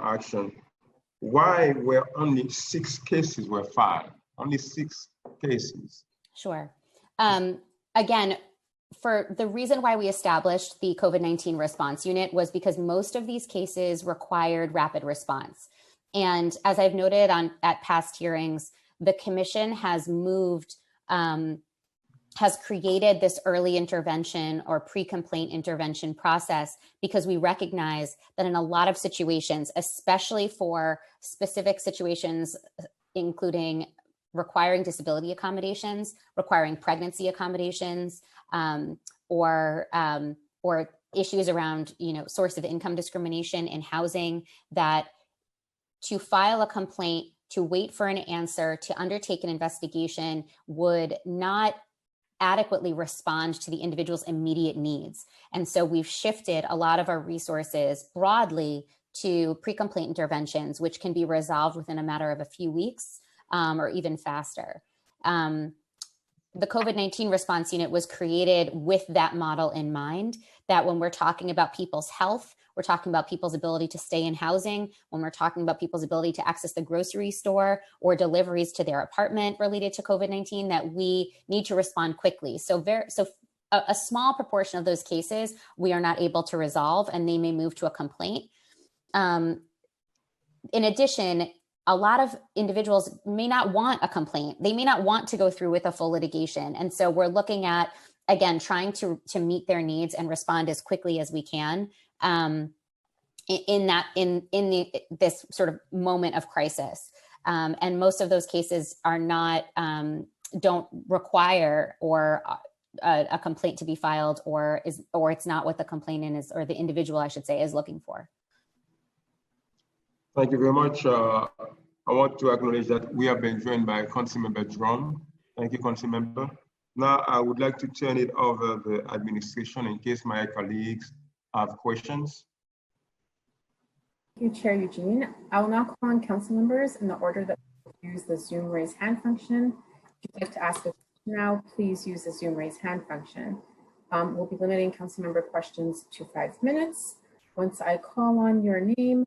action, why were only 6 cases were filed? Only 6 cases. Sure. Again, for the reason why we established the COVID-19 response unit was because most of these cases required rapid response. And as I've noted at past hearings, the commission has moved, has created this early intervention or pre-complaint intervention process because we recognize that in a lot of situations, especially for specific situations, including requiring disability accommodations, requiring pregnancy accommodations, or issues around, source of income discrimination in housing, that to file a complaint, to wait for an answer, to undertake an investigation would not adequately respond to the individual's immediate needs. And so we've shifted a lot of our resources broadly to pre-complaint interventions, which can be resolved within a matter of a few weeks or even faster. The COVID-19 response unit was created with that model in mind, that when we're talking about people's health, we're talking about people's ability to stay in housing, when we're talking about people's ability to access the grocery store or deliveries to their apartment related to COVID-19, that we need to respond quickly. So a small proportion of those cases we are not able to resolve, and they may move to a complaint. In addition, a lot of individuals may not want a complaint. They may not want to go through with a full litigation. And so we're looking at, again, trying to meet their needs and respond as quickly as we can this sort of moment of crisis. And most of those cases are not, don't require or a complaint to be filed, or it's not what the complainant is, or the individual, I should say, is looking for. Thank you very much. I want to acknowledge that we have been joined by Councilmember Drum. Thank you, Councilmember. Now, I would like to turn it over to the administration in case my colleagues have questions. Thank you, Chair Eugene. I will now call on council members in the order that we use the Zoom raise hand function. If you'd like to ask a question now, please use the Zoom raise hand function. We'll be limiting council member questions to 5 minutes. Once I call on your name,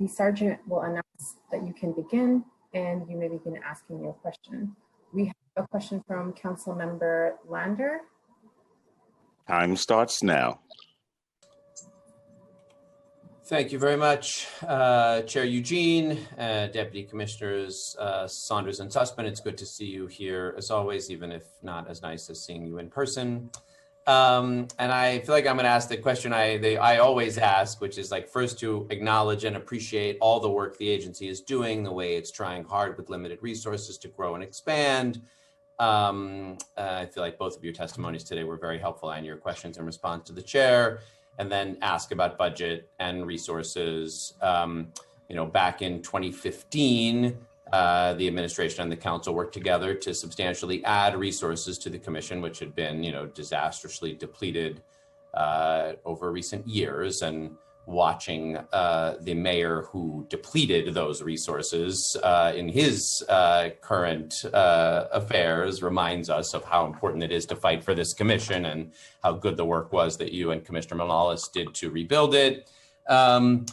the sergeant will announce that you can begin, and you may begin asking your question. We have a question from Council Member Lander. Time starts now. Thank you very much, Chair Eugene, Deputy Commissioners Saunders and Sussman. It's good to see you here as always, even if not as nice as seeing you in person. And I feel like I'm going to ask the question I always ask, which is like first to acknowledge and appreciate all the work the agency is doing, the way it's trying hard with limited resources to grow and expand. I feel like both of your testimonies today were very helpful, and your questions in response to the chair, and then ask about budget and resources. Back in 2015, the administration and the council worked together to substantially add resources to the commission, which had been, disastrously depleted over recent years. And watching the mayor who depleted those resources in his current affairs reminds us of how important it is to fight for this commission and how good the work was that you and Commissioner Morales did to rebuild it. But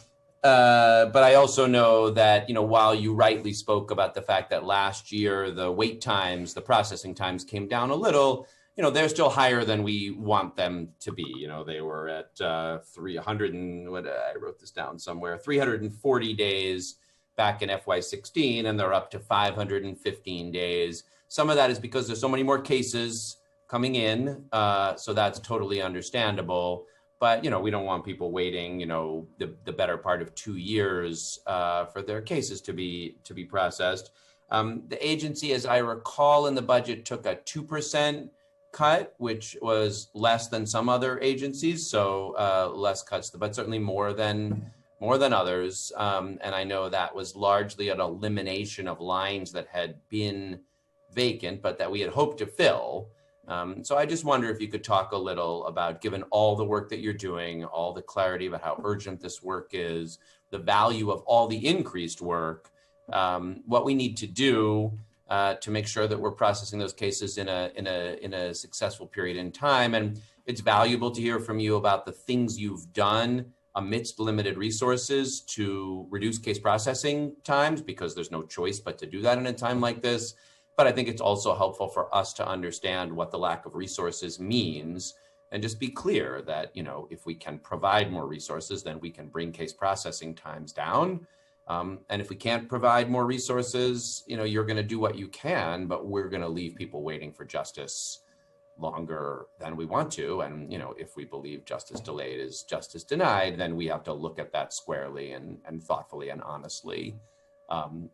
I also know that, while you rightly spoke about the fact that last year the wait times, the processing times came down a little, they're still higher than we want them to be. They were at 300 and I wrote this down somewhere, 340 days back in FY16, and they're up to 515 days. Some of that is because there's so many more cases coming in, so that's totally understandable. But, we don't want people waiting, the better part of 2 years for their cases to be processed. The agency, as I recall in the budget, took a 2% cut, which was less than some other agencies. So less cuts, but certainly more than others. And I know that was largely an elimination of lines that had been vacant, but that we had hoped to fill. So I just wonder if you could talk a little about, given all the work that you're doing, all the clarity about how urgent this work is, the value of all the increased work, what we need to do to make sure that we're processing those cases in a successful period in time. And it's valuable to hear from you about the things you've done amidst limited resources to reduce case processing times, because there's no choice but to do that in a time like this. But I think it's also helpful for us to understand what the lack of resources means, and just be clear that, if we can provide more resources, then we can bring case processing times down. And if we can't provide more resources, you're going to do what you can, but we're going to leave people waiting for justice longer than we want to. And, if we believe justice delayed is justice denied, then we have to look at that squarely and thoughtfully and honestly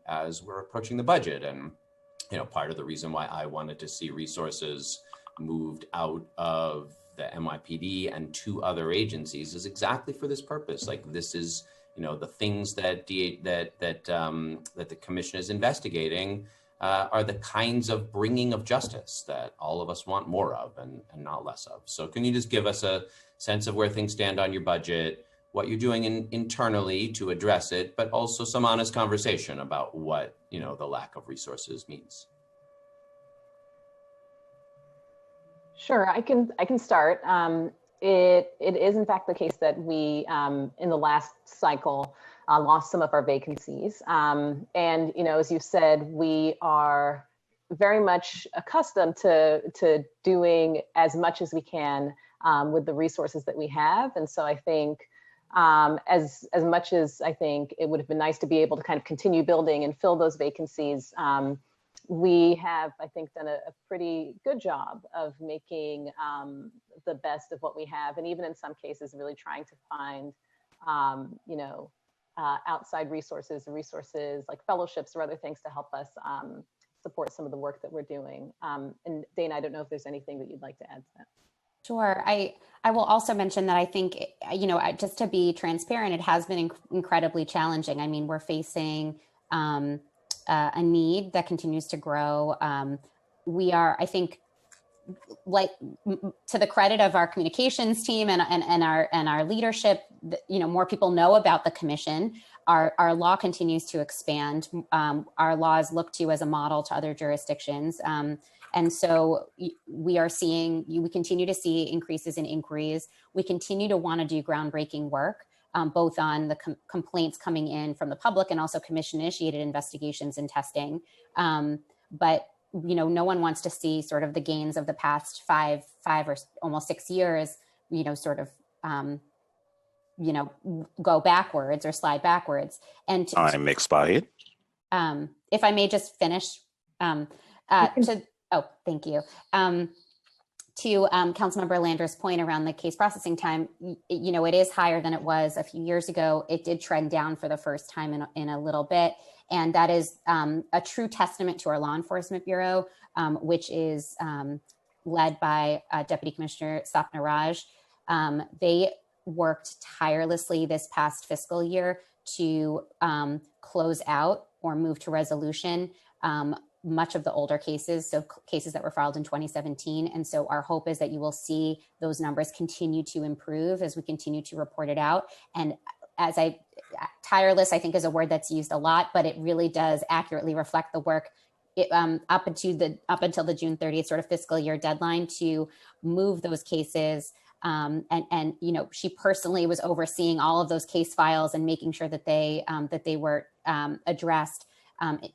as we're approaching the budget. And, part of the reason why I wanted to see resources moved out of the NYPD and to other agencies is exactly for this purpose. Like, this is, the things that the commission is investigating are the kinds of bringing of justice that all of us want more of and not less of. So can you just give us a sense of where things stand on your budget, what you're doing internally to address it, but also some honest conversation about what, the lack of resources means? Sure, I can start. It is in fact the case that we, in the last cycle, lost some of our vacancies. And, as you said, we are very much accustomed to doing as much as we can with the resources that we have. And so I think as much as I think it would have been nice to be able to kind of continue building and fill those vacancies, we have, I think, done a pretty good job of making the best of what we have. And even in some cases, really trying to find, outside resources like fellowships or other things to help us support some of the work that we're doing. And Dana, I don't know if there's anything that you'd like to add to that. Sure. I will also mention that I think, just to be transparent, it has been incredibly challenging. I mean, we're facing a need that continues to grow. We are, I think, like, to the credit of our communications team and our leadership, more people know about the commission. Our law continues to expand. Our law is looked to as a model to other jurisdictions. And so we continue to see increases in inquiries. We continue to want to do groundbreaking work, both on the complaints coming in from the public and also commission initiated investigations and testing. But no one wants to see sort of the gains of the past five or almost 6 years, sort of, go backwards or slide backwards. And Time expired. if I may just finish, thank you. To Councilmember Lander's point around the case processing time, it is higher than it was a few years ago. It did trend down for the first time in a little bit. And that is a true testament to our law enforcement bureau, which is led by Deputy Commissioner Sapna Raj. They worked tirelessly this past fiscal year to close out or move to resolution much of the older cases, so cases that were filed in 2017. And so our hope is that you will see those numbers continue to improve as we continue to report it out. And tireless, I think, is a word that's used a lot, but it really does accurately reflect the work up until the June 30th sort of fiscal year deadline to move those cases. And she personally was overseeing all of those case files and making sure that they were addressed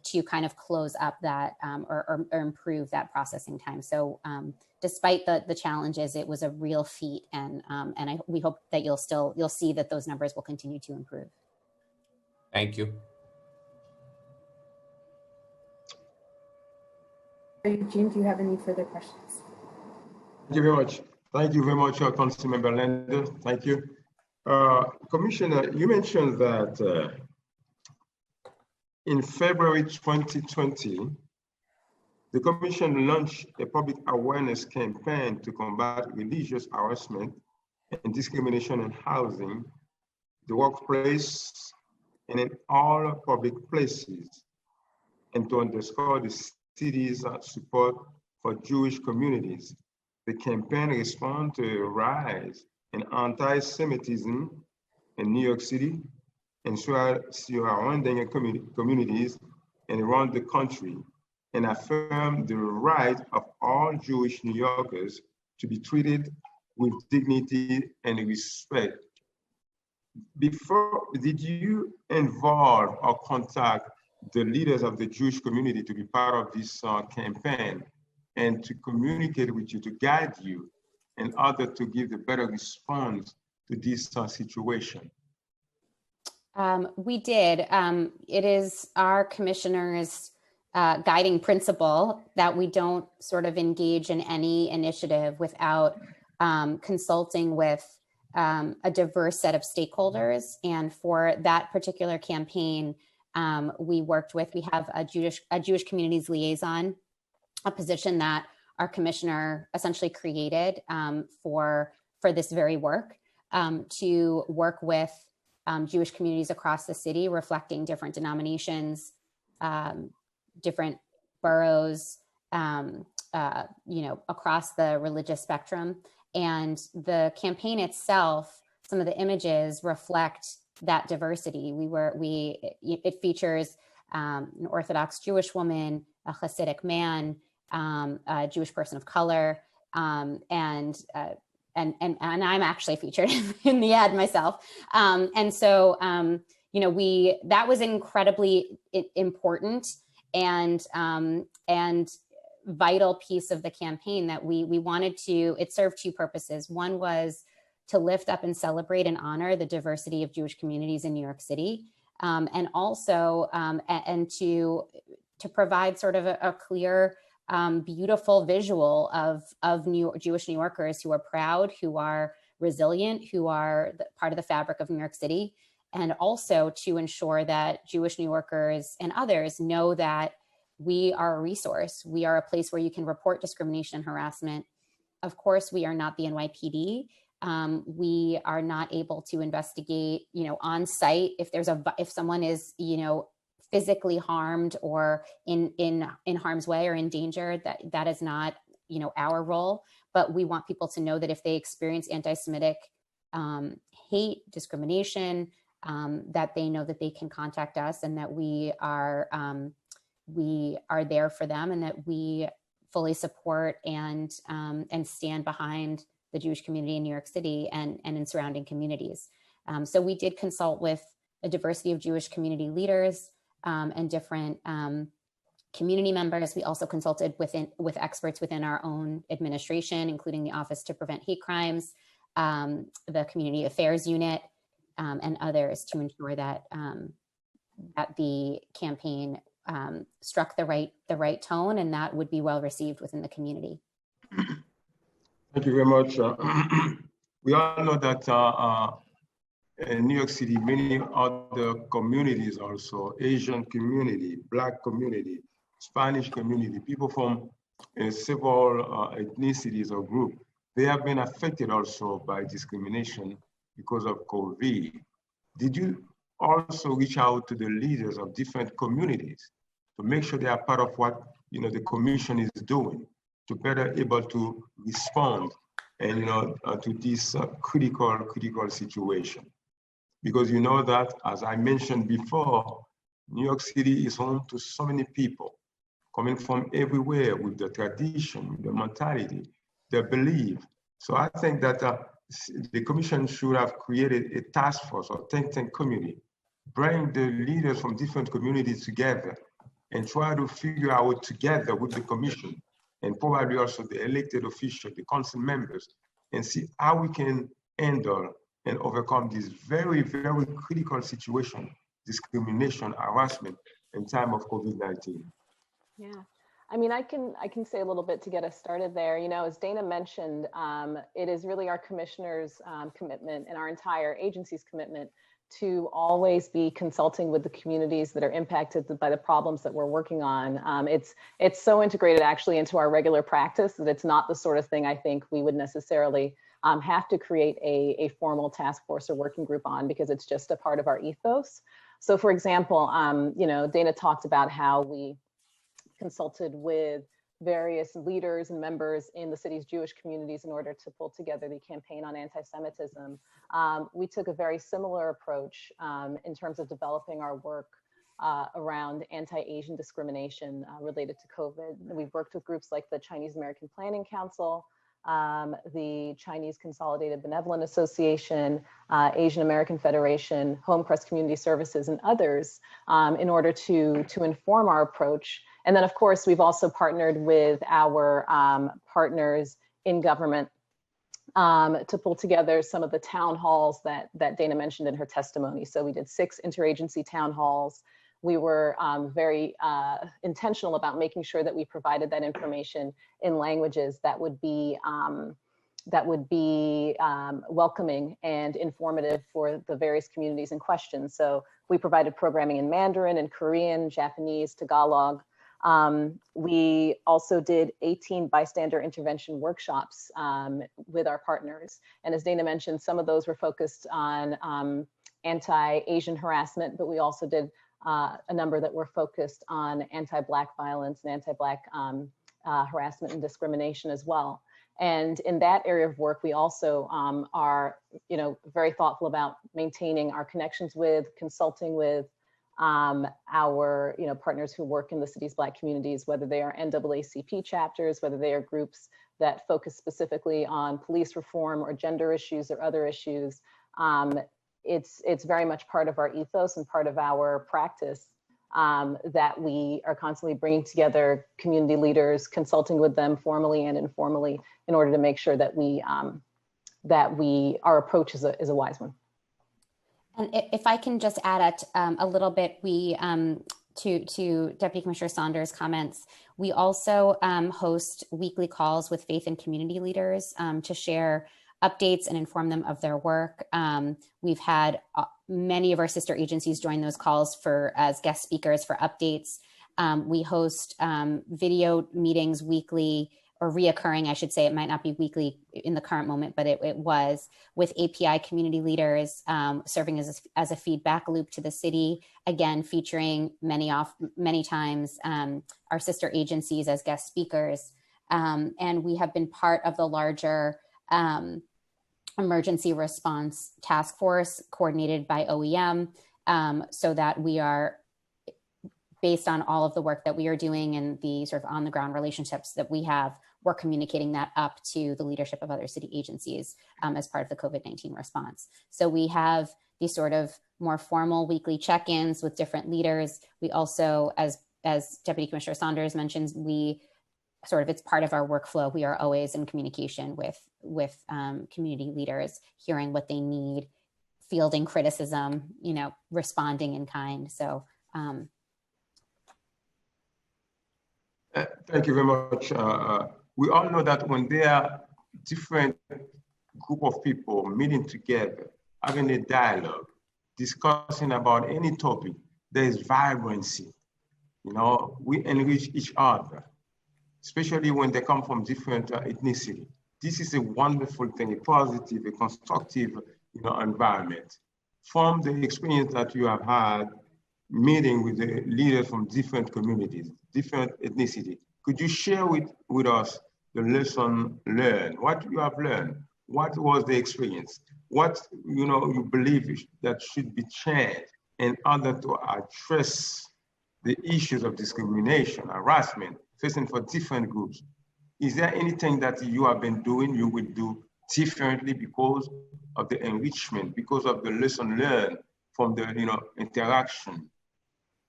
to kind of close up that or improve that processing time. So despite the challenges, it was a real feat, and we hope that you'll see that those numbers will continue to improve. Thank you. Eugene, do you have any further questions? Thank you very much. Thank you very much, Councilmember Lander. Thank you. Commissioner, you mentioned that in February 2020, the Commission launched a public awareness campaign to combat religious harassment and discrimination in housing, the workplace, and in all public places, and to underscore the city's support for Jewish communities. The campaign responds to a rise in anti-Semitism in New York City and surrounding communities and around the country, and affirm the right of all Jewish New Yorkers to be treated with dignity and respect. Before, did you involve or contact the leaders of the Jewish community to be part of this campaign and to communicate with you, to guide you in order to give the better response to this situation? We did. It is our commissioner's guiding principle that we don't sort of engage in any initiative without consulting with a diverse set of stakeholders. And for that particular campaign, we have a Jewish communities liaison, a position that our commissioner essentially created for this very work, to work with Jewish communities across the city, reflecting different denominations, different boroughs, across the religious spectrum. And the campaign itself, some of the images reflect that diversity. It features an Orthodox Jewish woman, a Hasidic man, a Jewish person of color, and I'm actually featured in the ad myself. And so, that was incredibly important and vital piece of the campaign that we wanted to. It served two purposes. One was to lift up and celebrate and honor the diversity of Jewish communities in New York City, and also and to provide sort of a clear, beautiful visual of Jewish New Yorkers who are proud, who are resilient, who are part of the fabric of New York City, and also to ensure that Jewish New Yorkers and others know that we are a resource. We are a place where you can report discrimination and harassment. Of course, we are not the NYPD. We are not able to investigate, on site if someone is, physically harmed or in harm's way or in danger. That is not, our role. But we want people to know that if they experience anti-Semitic hate, discrimination, that they know that they can contact us, and that we are there for them, and that we fully support and stand behind the Jewish community in New York City and in surrounding communities. So we did consult with a diversity of Jewish community leaders and different community members. We also consulted with experts within our own administration, including the Office to Prevent Hate Crimes, the Community Affairs Unit, and others to ensure that that the campaign struck the right tone and that would be well received within the community. Thank you very much. We all know that in New York City, many other communities also, Asian community, Black community, Spanish community, people from several ethnicities or groups, they have been affected also by discrimination because of COVID. Did you also reach out to the leaders of different communities to make sure they are part of what the commission is doing to better able to respond and to this critical situation? Because you know that, as I mentioned before, New York City is home to so many people coming from everywhere with the tradition, the mentality, the belief. So I think that the commission should have created a task force or think tank committee, bring the leaders from different communities together and try to figure out together with the commission and probably also the elected officials, the council members, and see how we can handle and overcome this very, very critical situation, discrimination, harassment in time of COVID-19. Yeah, I mean, I can say a little bit to get us started there. As Dana mentioned, it is really our commissioner's commitment and our entire agency's commitment to always be consulting with the communities that are impacted by the problems that we're working on. It's so integrated actually into our regular practice that it's not the sort of thing I think we would necessarily have to create a formal task force or working group on, because it's just a part of our ethos. So for example, Dana talked about how we consulted with various leaders and members in the city's Jewish communities in order to pull together the campaign on anti-Semitism. We took a very similar approach in terms of developing our work around anti-Asian discrimination related to COVID. We've worked with groups like the Chinese American Planning Council, the Chinese Consolidated Benevolent Association, Asian American Federation, Home Crest Community Services, and others in order to inform our approach. And then, of course, we've also partnered with our partners in government to pull together some of the town halls that Dana mentioned in her testimony. So we did 6 interagency town halls. We were very intentional about making sure that we provided that information in languages that would be welcoming and informative for the various communities in question. So we provided programming in Mandarin and Korean, Japanese, Tagalog. We also did 18 bystander intervention workshops with our partners. And as Dana mentioned, some of those were focused on anti-Asian harassment, but we also did a number that were focused on anti-Black violence and anti-Black harassment and discrimination as well. And in that area of work, we also are, very thoughtful about maintaining our connections with, consulting with our, partners who work in the city's Black communities, whether they are NAACP chapters, whether they are groups that focus specifically on police reform or gender issues or other issues. It's very much part of our ethos and part of our practice that we are constantly bringing together community leaders, consulting with them formally and informally in order to make sure that our approach is a wise one. And if I can just add a little bit, we to Deputy Commissioner Saunders' comments, we also host weekly calls with faith and community leaders to share updates and inform them of their work. We've had many of our sister agencies join those calls as guest speakers for updates. We host video meetings weekly, or reoccurring, I should say. It might not be weekly in the current moment, but it was, with API community leaders, serving as a feedback loop to the city, again, featuring many times our sister agencies as guest speakers. And we have been part of the larger emergency response task force coordinated by OEM, so that we are, based on all of the work that we are doing and the sort of on the ground relationships that we have, we're communicating that up to the leadership of other city agencies as part of the COVID-19 response. So we have these sort of more formal weekly check-ins with different leaders. We also, as as Deputy Commissioner Saunders mentions, it's part of our workflow. We are always in communication with community leaders, hearing what they need, fielding criticism, responding in kind. So. Thank you very much. We all know that when there are different group of people meeting together, having a dialogue, discussing about any topic, there is vibrancy. We enrich each other, especially when they come from different ethnicity. This is a wonderful thing, a positive, a constructive, environment. From the experience that you have had meeting with the leaders from different communities, different ethnicity, could you share with us the lesson learned? What you have learned? What was the experience? What you believe that should be changed in order to address the issues of discrimination, harassment, facing for different groups? Is there anything that you have been doing, you will do differently because of the enrichment, because of the lesson learned from the interaction,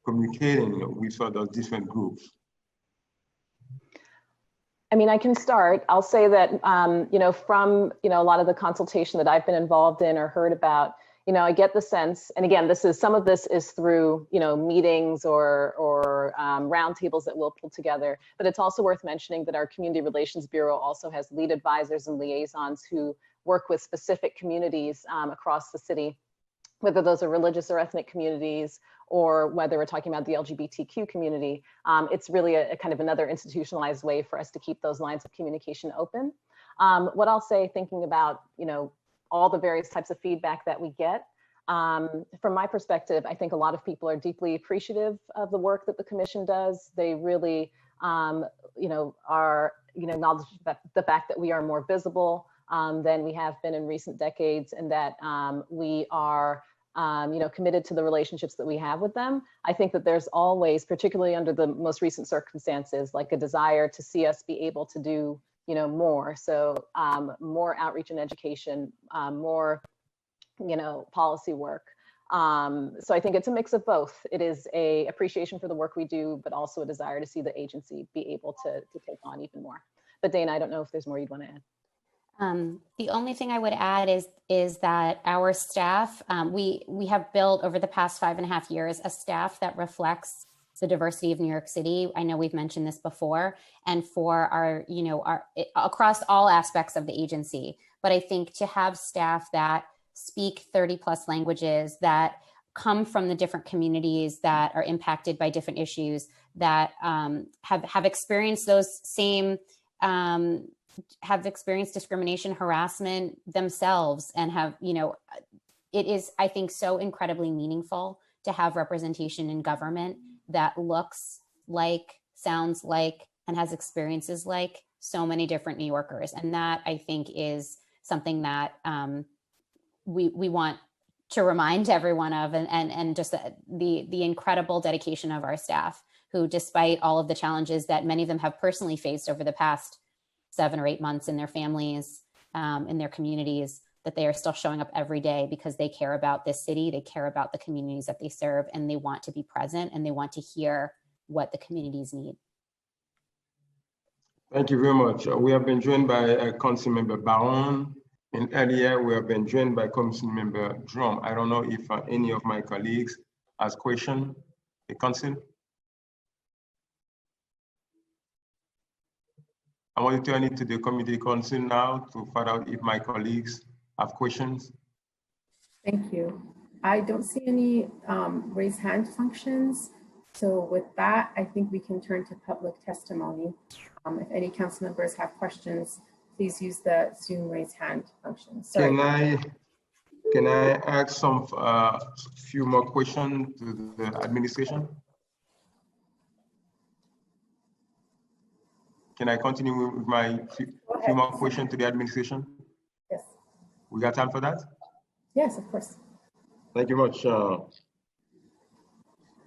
communicating with other different groups? I mean, I can start. I'll say that, from, a lot of the consultation that I've been involved in or heard about, I get the sense, and again, some of this is through, meetings or roundtables that we'll pull together, but it's also worth mentioning that our Community Relations Bureau also has lead advisors and liaisons who work with specific communities across the city, whether those are religious or ethnic communities, or whether we're talking about the LGBTQ community. It's really a kind of another institutionalized way for us to keep those lines of communication open. What I'll say, thinking about, all the various types of feedback that we get, from my perspective, I think a lot of people are deeply appreciative of the work that the commission does. They really, are, acknowledge the fact that we are more visible than we have been in recent decades, and that we are committed to the relationships that we have with them. I think that there's always, particularly under the most recent circumstances, like a desire to see us be able to do, more. So more outreach and education, more, policy work. So I think it's a mix of both. It is a appreciation for the work we do, but also a desire to see the agency be able to take on even more. But Dana, I don't know if there's more you'd want to add. The only thing I would add is that our staff, we have built over the past 5.5 years a staff that reflects the diversity of New York City. I know we've mentioned this before, and for our across all aspects of the agency. But I think to have staff that speak 30+ languages, that come from the different communities that are impacted by different issues, that have experienced those same have experienced discrimination, harassment themselves, and have, it is, I think, so incredibly meaningful to have representation in government that looks like, sounds like, and has experiences like so many different New Yorkers. And that, I think, is something that we want to remind everyone of, and just the incredible dedication of our staff, who, despite all of the challenges that many of them have personally faced over the past 7 or 8 months in their families, in their communities, that they are still showing up every day because they care about this city, they care about the communities that they serve, and they want to be present, and they want to hear what the communities need. Thank you very much. We have been joined by Council Member Baron, and earlier we have been joined by Council Member Drum. I don't know if any of my colleagues has question. The Council? I want to turn it to the Committee Council now to find out if my colleagues have questions. Thank you. I don't see any raise hand functions. So with that, I think we can turn to public testimony. If any council members have questions, please use the Zoom raise hand function. Sorry. Can I ask some few more questions to the administration? Can I continue with my few more questions to the administration? Yes. We got time for that? Yes, of course. Thank you much.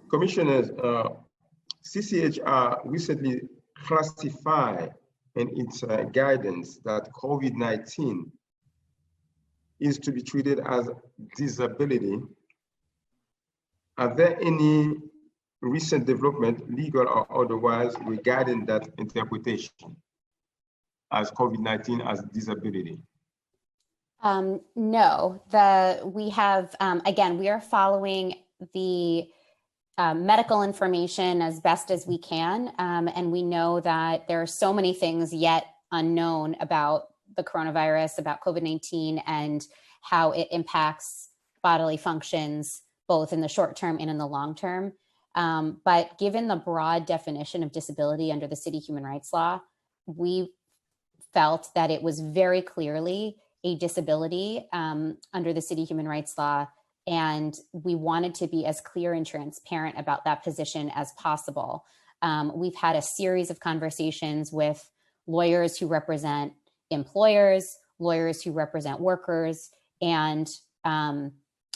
Commissioners, CCHR recently classified in its guidance that COVID-19 is to be treated as disability. Are there any recent development, legal or otherwise, regarding that interpretation as COVID-19 as disability? No, we have, again, we are following the medical information as best as we can. And we know that there are so many things yet unknown about the coronavirus, about COVID-19, and how it impacts bodily functions, both in the short term and in the long term. But given the broad definition of disability under the city human rights law, we felt that it was very clearly a disability under the city human rights law. And we wanted to be as clear and transparent about that position as possible. We've had a series of conversations with lawyers who represent employers, lawyers who represent workers, and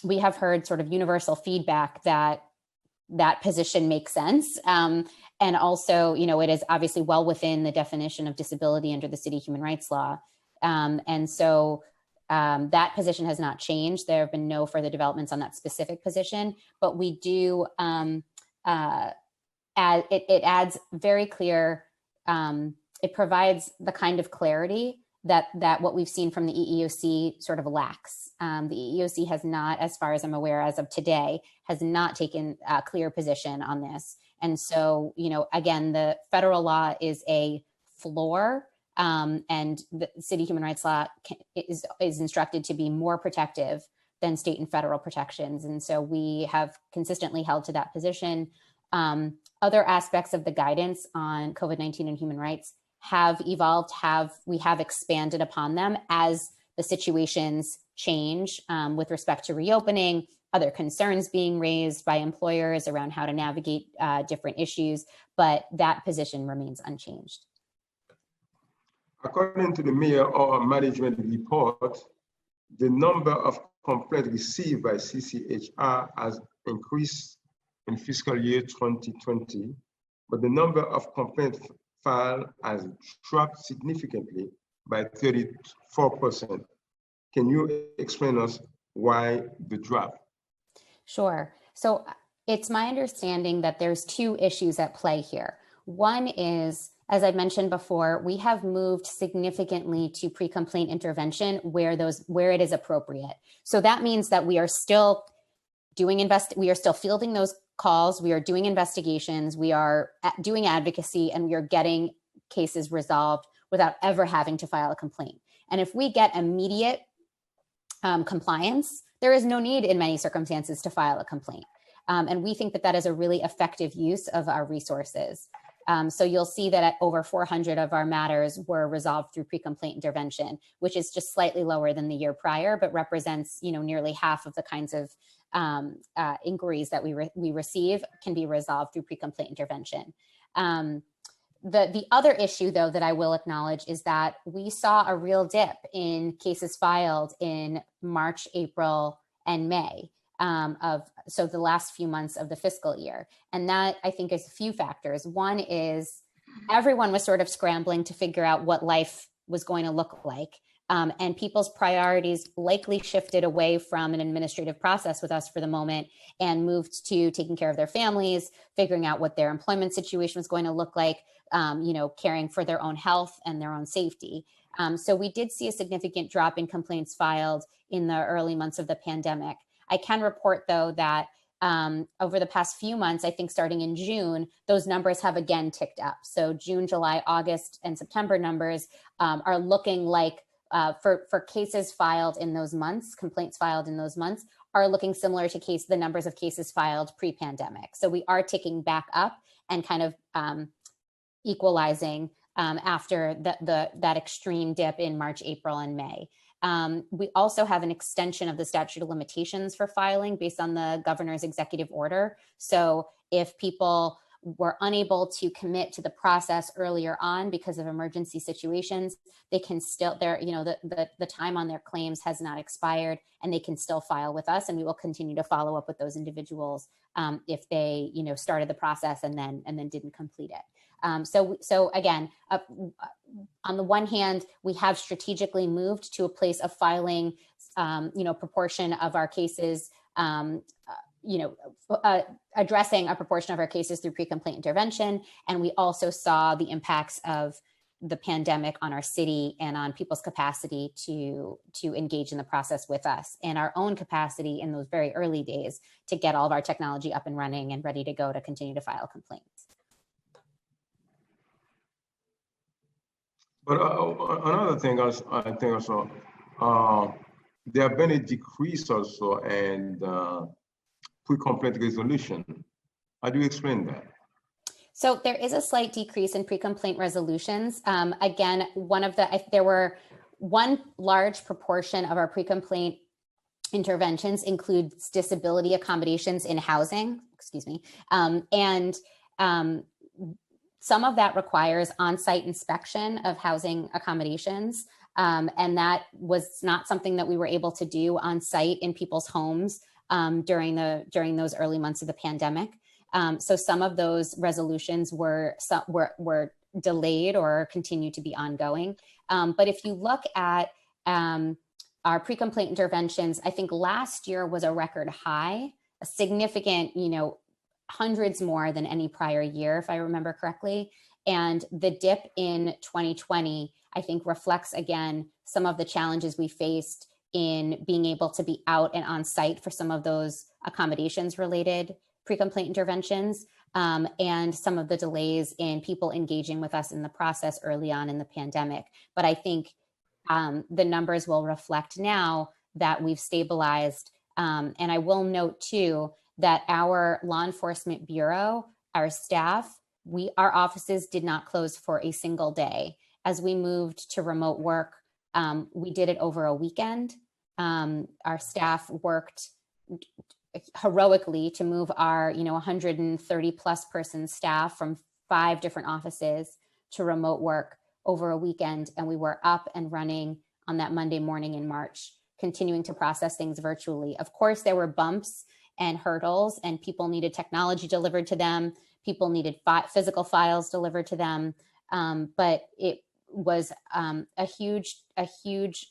we have heard sort of universal feedback that that position makes sense. And also, it is obviously well within the definition of disability under the city human rights law. And so that position has not changed. There have been no further developments on that specific position, but we do, it adds very clear, it provides the kind of clarity that what we've seen from the EEOC sort of lacks. The EEOC has not, as far as I'm aware, as of today, has not taken a clear position on this. And so, again, the federal law is a floor, and the city human rights law is instructed to be more protective than state and federal protections. And so we have consistently held to that position. Other aspects of the guidance on COVID-19 and human rights have evolved, we have expanded upon them as the situations change with respect to reopening, other concerns being raised by employers around how to navigate different issues, but that position remains unchanged. According to the mayor or management report, the number of complaints received by CCHR has increased in fiscal year 2020, but the number of complaints filed has dropped significantly by 34%. Can you explain us why the drop? Sure. So it's my understanding that there's two issues at play here. One is, as I mentioned before, we have moved significantly to pre-complaint intervention where it is appropriate. So that means that we are still we are still fielding those calls, we are doing investigations, we are doing advocacy, and we are getting cases resolved without ever having to file a complaint. And if we get immediate compliance, there is no need in many circumstances to file a complaint. And we think that that is a really effective use of our resources. So you'll see that over 400 of our matters were resolved through pre-complaint intervention, which is just slightly lower than the year prior, but represents nearly half of the kinds of inquiries that we receive can be resolved through pre-complaint intervention. The other issue, though, that I will acknowledge is that we saw a real dip in cases filed in March, April, and May. So the last few months of the fiscal year. And that, I think, is a few factors. One is everyone was sort of scrambling to figure out what life was going to look like. And people's priorities likely shifted away from an administrative process with us for the moment and moved to taking care of their families, figuring out what their employment situation was going to look like, caring for their own health and their own safety. So we did see a significant drop in complaints filed in the early months of the pandemic. I can report, though, that over the past few months, I think starting in June, those numbers have again ticked up. So June, July, August, and September numbers are looking like for cases filed in those months, complaints filed in those months are looking similar to the numbers of cases filed pre-pandemic. So we are ticking back up and kind of equalizing after that extreme dip in March, April, and May. We also have an extension of the statute of limitations for filing based on the governor's executive order. So if people were unable to commit to the process earlier on because of emergency situations, they can still, the time on their claims has not expired and they can still file with us, and we will continue to follow up with those individuals if they, started the process and then didn't complete it. So again, on the one hand, we have strategically moved to a place of filing, proportion of our cases addressing a proportion of our cases through pre-complaint intervention. And we also saw the impacts of the pandemic on our city and on people's capacity to engage in the process with us, and our own capacity in those very early days to get all of our technology up and running and ready to go to continue to file complaints. But another thing I think also, there have been a decrease also in pre-complaint resolution. How do you explain that? So there is a slight decrease in pre-complaint resolutions. Again, there were one large proportion of our pre-complaint interventions includes disability accommodations in housing, and some of that requires on-site inspection of housing accommodations. And that was not something that we were able to do on site in people's homes during those early months of the pandemic. So some of those resolutions were delayed or continue to be ongoing. But if you look at our pre-complaint interventions, I think last year was a record high, a significant, hundreds more than any prior year, if I remember correctly. And the dip in 2020, I think, reflects again some of the challenges we faced in being able to be out and on site for some of those accommodations related pre-complaint interventions, and some of the delays in people engaging with us in the process early on in the pandemic. But I think the numbers will reflect now that we've stabilized. And I will note too, that our law enforcement bureau, our staff, our offices did not close for a single day. As we moved to remote work, we did it over a weekend. Our staff worked heroically to move our 130 plus person staff from 5 different offices to remote work over a weekend, and we were up and running on that Monday morning in March, continuing to process things virtually. Of course, there were bumps and hurdles, and people needed technology delivered to them. People needed physical files delivered to them, but it was a huge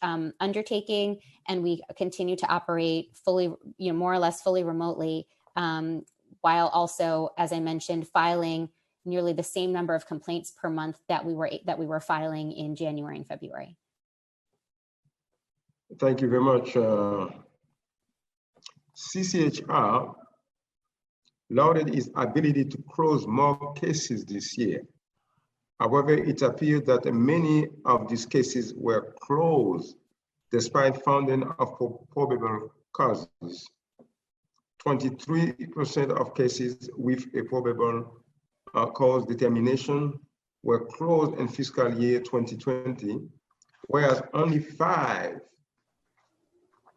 undertaking, and we continue to operate fully, more or less fully remotely, while also, as I mentioned, filing nearly the same number of complaints per month that we were filing in January and February. Thank you very much. CCHR lauded its ability to close more cases this year. However, it appeared that many of these cases were closed despite finding of probable causes. 23% of cases with a probable cause determination were closed in fiscal year 2020, whereas only 5%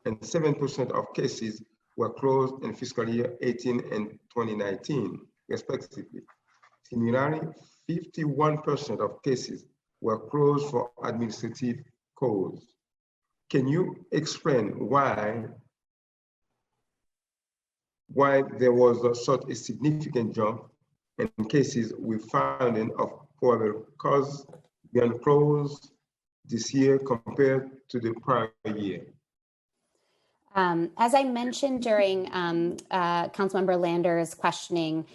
and 7% of cases were closed in fiscal year 18 and 2019, respectively. Similarly, 51% of cases were closed for administrative cause. Can you explain why there was such a significant jump in cases with finding of probable cause being closed this year compared to the prior year? As I mentioned during Councilmember Lander's questioning,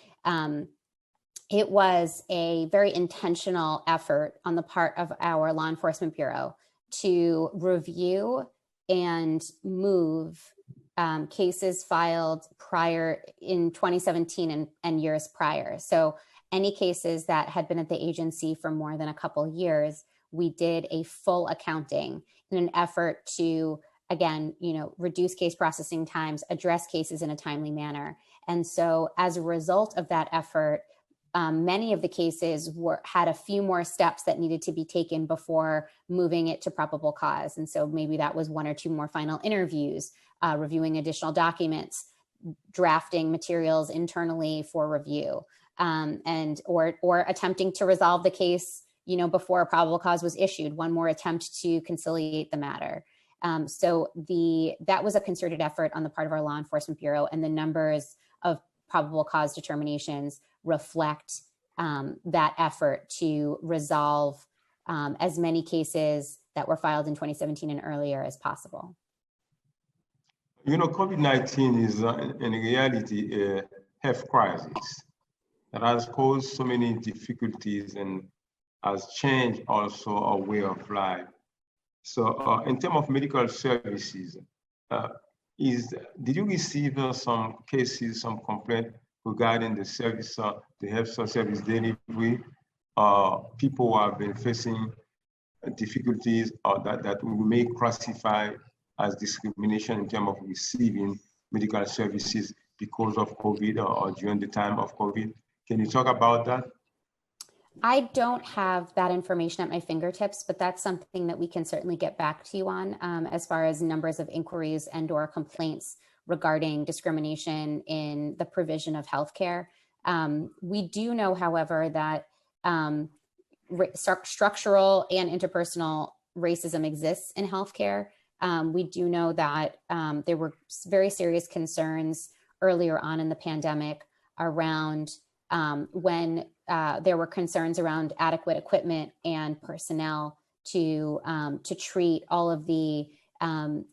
it was a very intentional effort on the part of our Law Enforcement Bureau to review and move cases filed prior in 2017 and years prior. So any cases that had been at the agency for more than a couple of years, we did a full accounting in an effort to, again, reduce case processing times, address cases in a timely manner. And so as a result of that effort, many of the cases had a few more steps that needed to be taken before moving it to probable cause. And so maybe that was 1 or 2 more final interviews, reviewing additional documents, drafting materials internally for review, or attempting to resolve the case, before a probable cause was issued, 1 more attempt to conciliate the matter. So that was a concerted effort on the part of our Law Enforcement Bureau, and the numbers of probable cause determinations reflect that effort to resolve as many cases that were filed in 2017 and earlier as possible. You know, COVID-19 is in reality a health crisis that has caused so many difficulties and has changed also our way of life. So in terms of medical services, did you receive some cases, some complaint regarding the service, the health service delivery? People who have been facing difficulties or that we may classify as discrimination in terms of receiving medical services because of COVID or during the time of COVID. Can you talk about that? I don't have that information at my fingertips, but that's something that we can certainly get back to you on as far as numbers of inquiries and/or complaints regarding discrimination in the provision of healthcare. We do know, however, that structural and interpersonal racism exists in healthcare. We do know that there were very serious concerns earlier on in the pandemic around when there were concerns around adequate equipment and personnel to treat all of the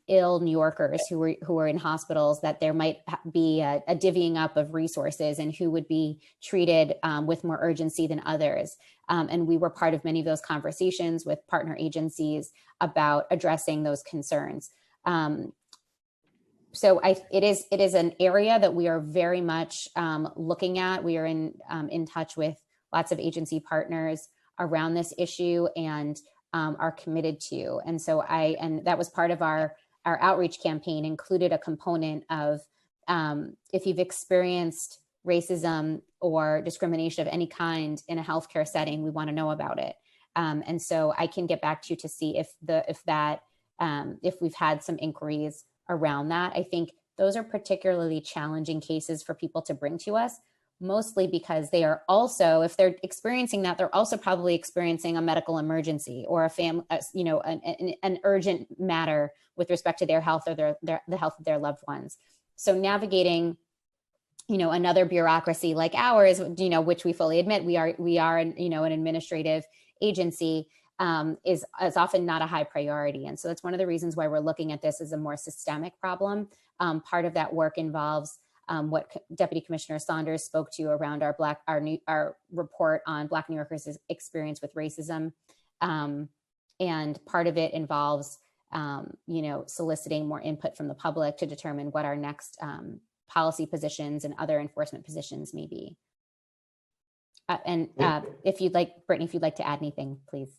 ill New Yorkers who were in hospitals, that there might be a divvying up of resources and who would be treated with more urgency than others. And we were part of many of those conversations with partner agencies about addressing those concerns. So it is an area that we are very much looking at. We are in touch with lots of agency partners around this issue and are committed to. And so that was part of our outreach campaign, included a component of if you've experienced racism or discrimination of any kind in a healthcare setting, we want to know about it. And so I can get back to you to see if we've had some inquiries around that. I think those are particularly challenging cases for people to bring to us, mostly because they are also, if they're experiencing that, they're also probably experiencing a medical emergency or an urgent matter with respect to their health or the health of their loved ones. So navigating, another bureaucracy like ours, which we fully admit we are an administrative agency, is often not a high priority. And so that's one of the reasons why we're looking at this as a more systemic problem. Part of that work involves what Deputy Commissioner Saunders spoke to around our report on Black New Yorkers' experience with racism. And part of it involves, soliciting more input from the public to determine what our next policy positions and other enforcement positions may be. If you'd like, Brittany, if you'd like to add anything, please.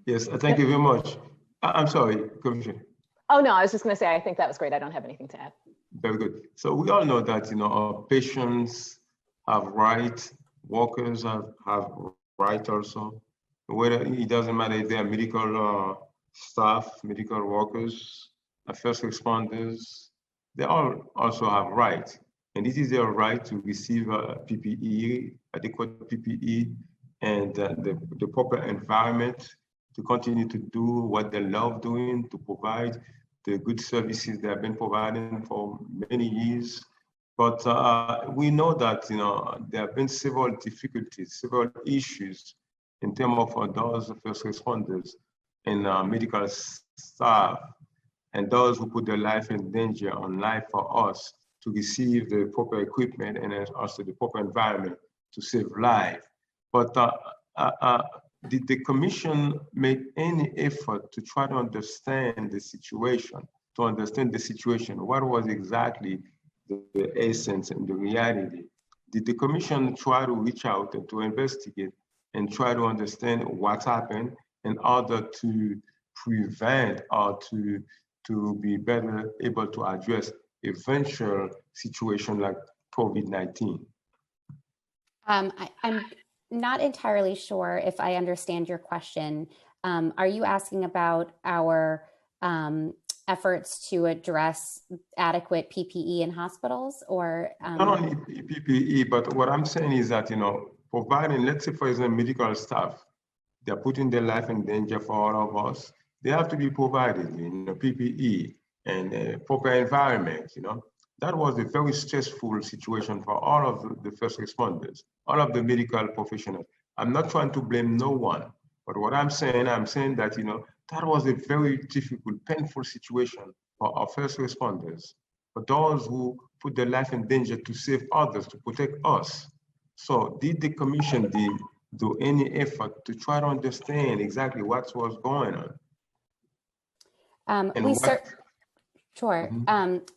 Yes, thank you very much. I'm sorry, Commissioner. Oh, no, I was just going to say, I think that was great. I don't have anything to add. Very good. So we all know that, our patients have rights, workers have rights also. Whether it doesn't matter if they are medical staff, medical workers, first responders, they all also have rights. And it is their right to receive PPE, adequate PPE, and the proper environment to continue to do what they love doing, to provide the good services they have been providing for many years. But we know that there have been several difficulties, several issues in terms of those first responders and medical staff and those who put their life in danger on life for us to receive the proper equipment and also the proper environment to save life. But did the commission make any effort to try to understand the situation, What was exactly the essence and the reality? Did the commission try to reach out and to investigate and try to understand what's happened in order to prevent or to be better able to address eventual situation like COVID-19? I'm not entirely sure if I understand your question. Are you asking about our efforts to address adequate PPE in hospitals, or? Not only PPE, but what I'm saying is that, providing, let's say, for example, medical staff, they're putting their life in danger for all of us. They have to be provided, PPE and a proper environment, That was a very stressful situation for all of the first responders, all of the medical professionals. I'm not trying to blame no one, but what I'm saying that, that was a very difficult, painful situation for our first responders. but those who put their life in danger to save others, to protect us. So did the commission do any effort to try to understand exactly what was going on? Sure.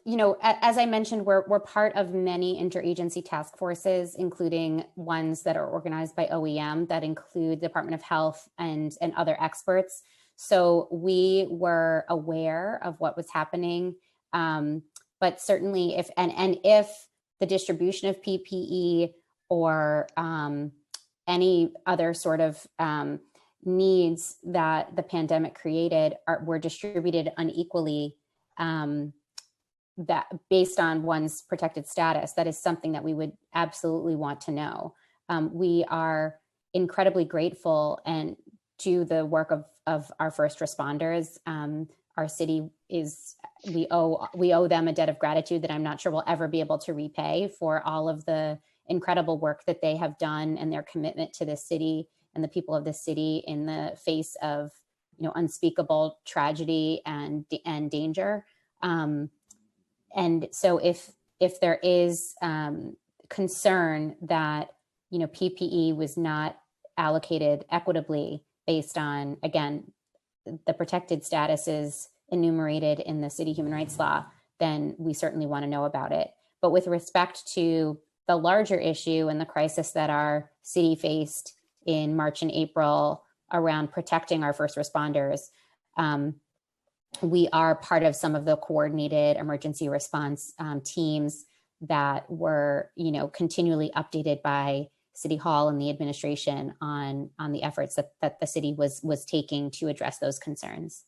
You know, as I mentioned, we're part of many interagency task forces, including ones that are organized by OEM that include the Department of Health and other experts. So we were aware of what was happening, but certainly if the distribution of PPE or any other sort of needs that the pandemic created were distributed unequally, that based on one's protected status, that is something that we would absolutely want to know. We are incredibly grateful and to the work of our first responders. Our city we owe them a debt of gratitude that I'm not sure we'll ever be able to repay for all of the incredible work that they have done and their commitment to this city and the people of this city in the face of, you know, unspeakable tragedy and danger. And so if there is concern that, you know, PPE was not allocated equitably based on, again, the protected status is enumerated in the city human rights law, then we certainly want to know about it. But with respect to the larger issue and the crisis that our city faced in March and April around protecting our first responders, we are part of some of the coordinated emergency response teams that were, you know, continually updated by City Hall and the administration on the efforts that the city was taking to address those concerns.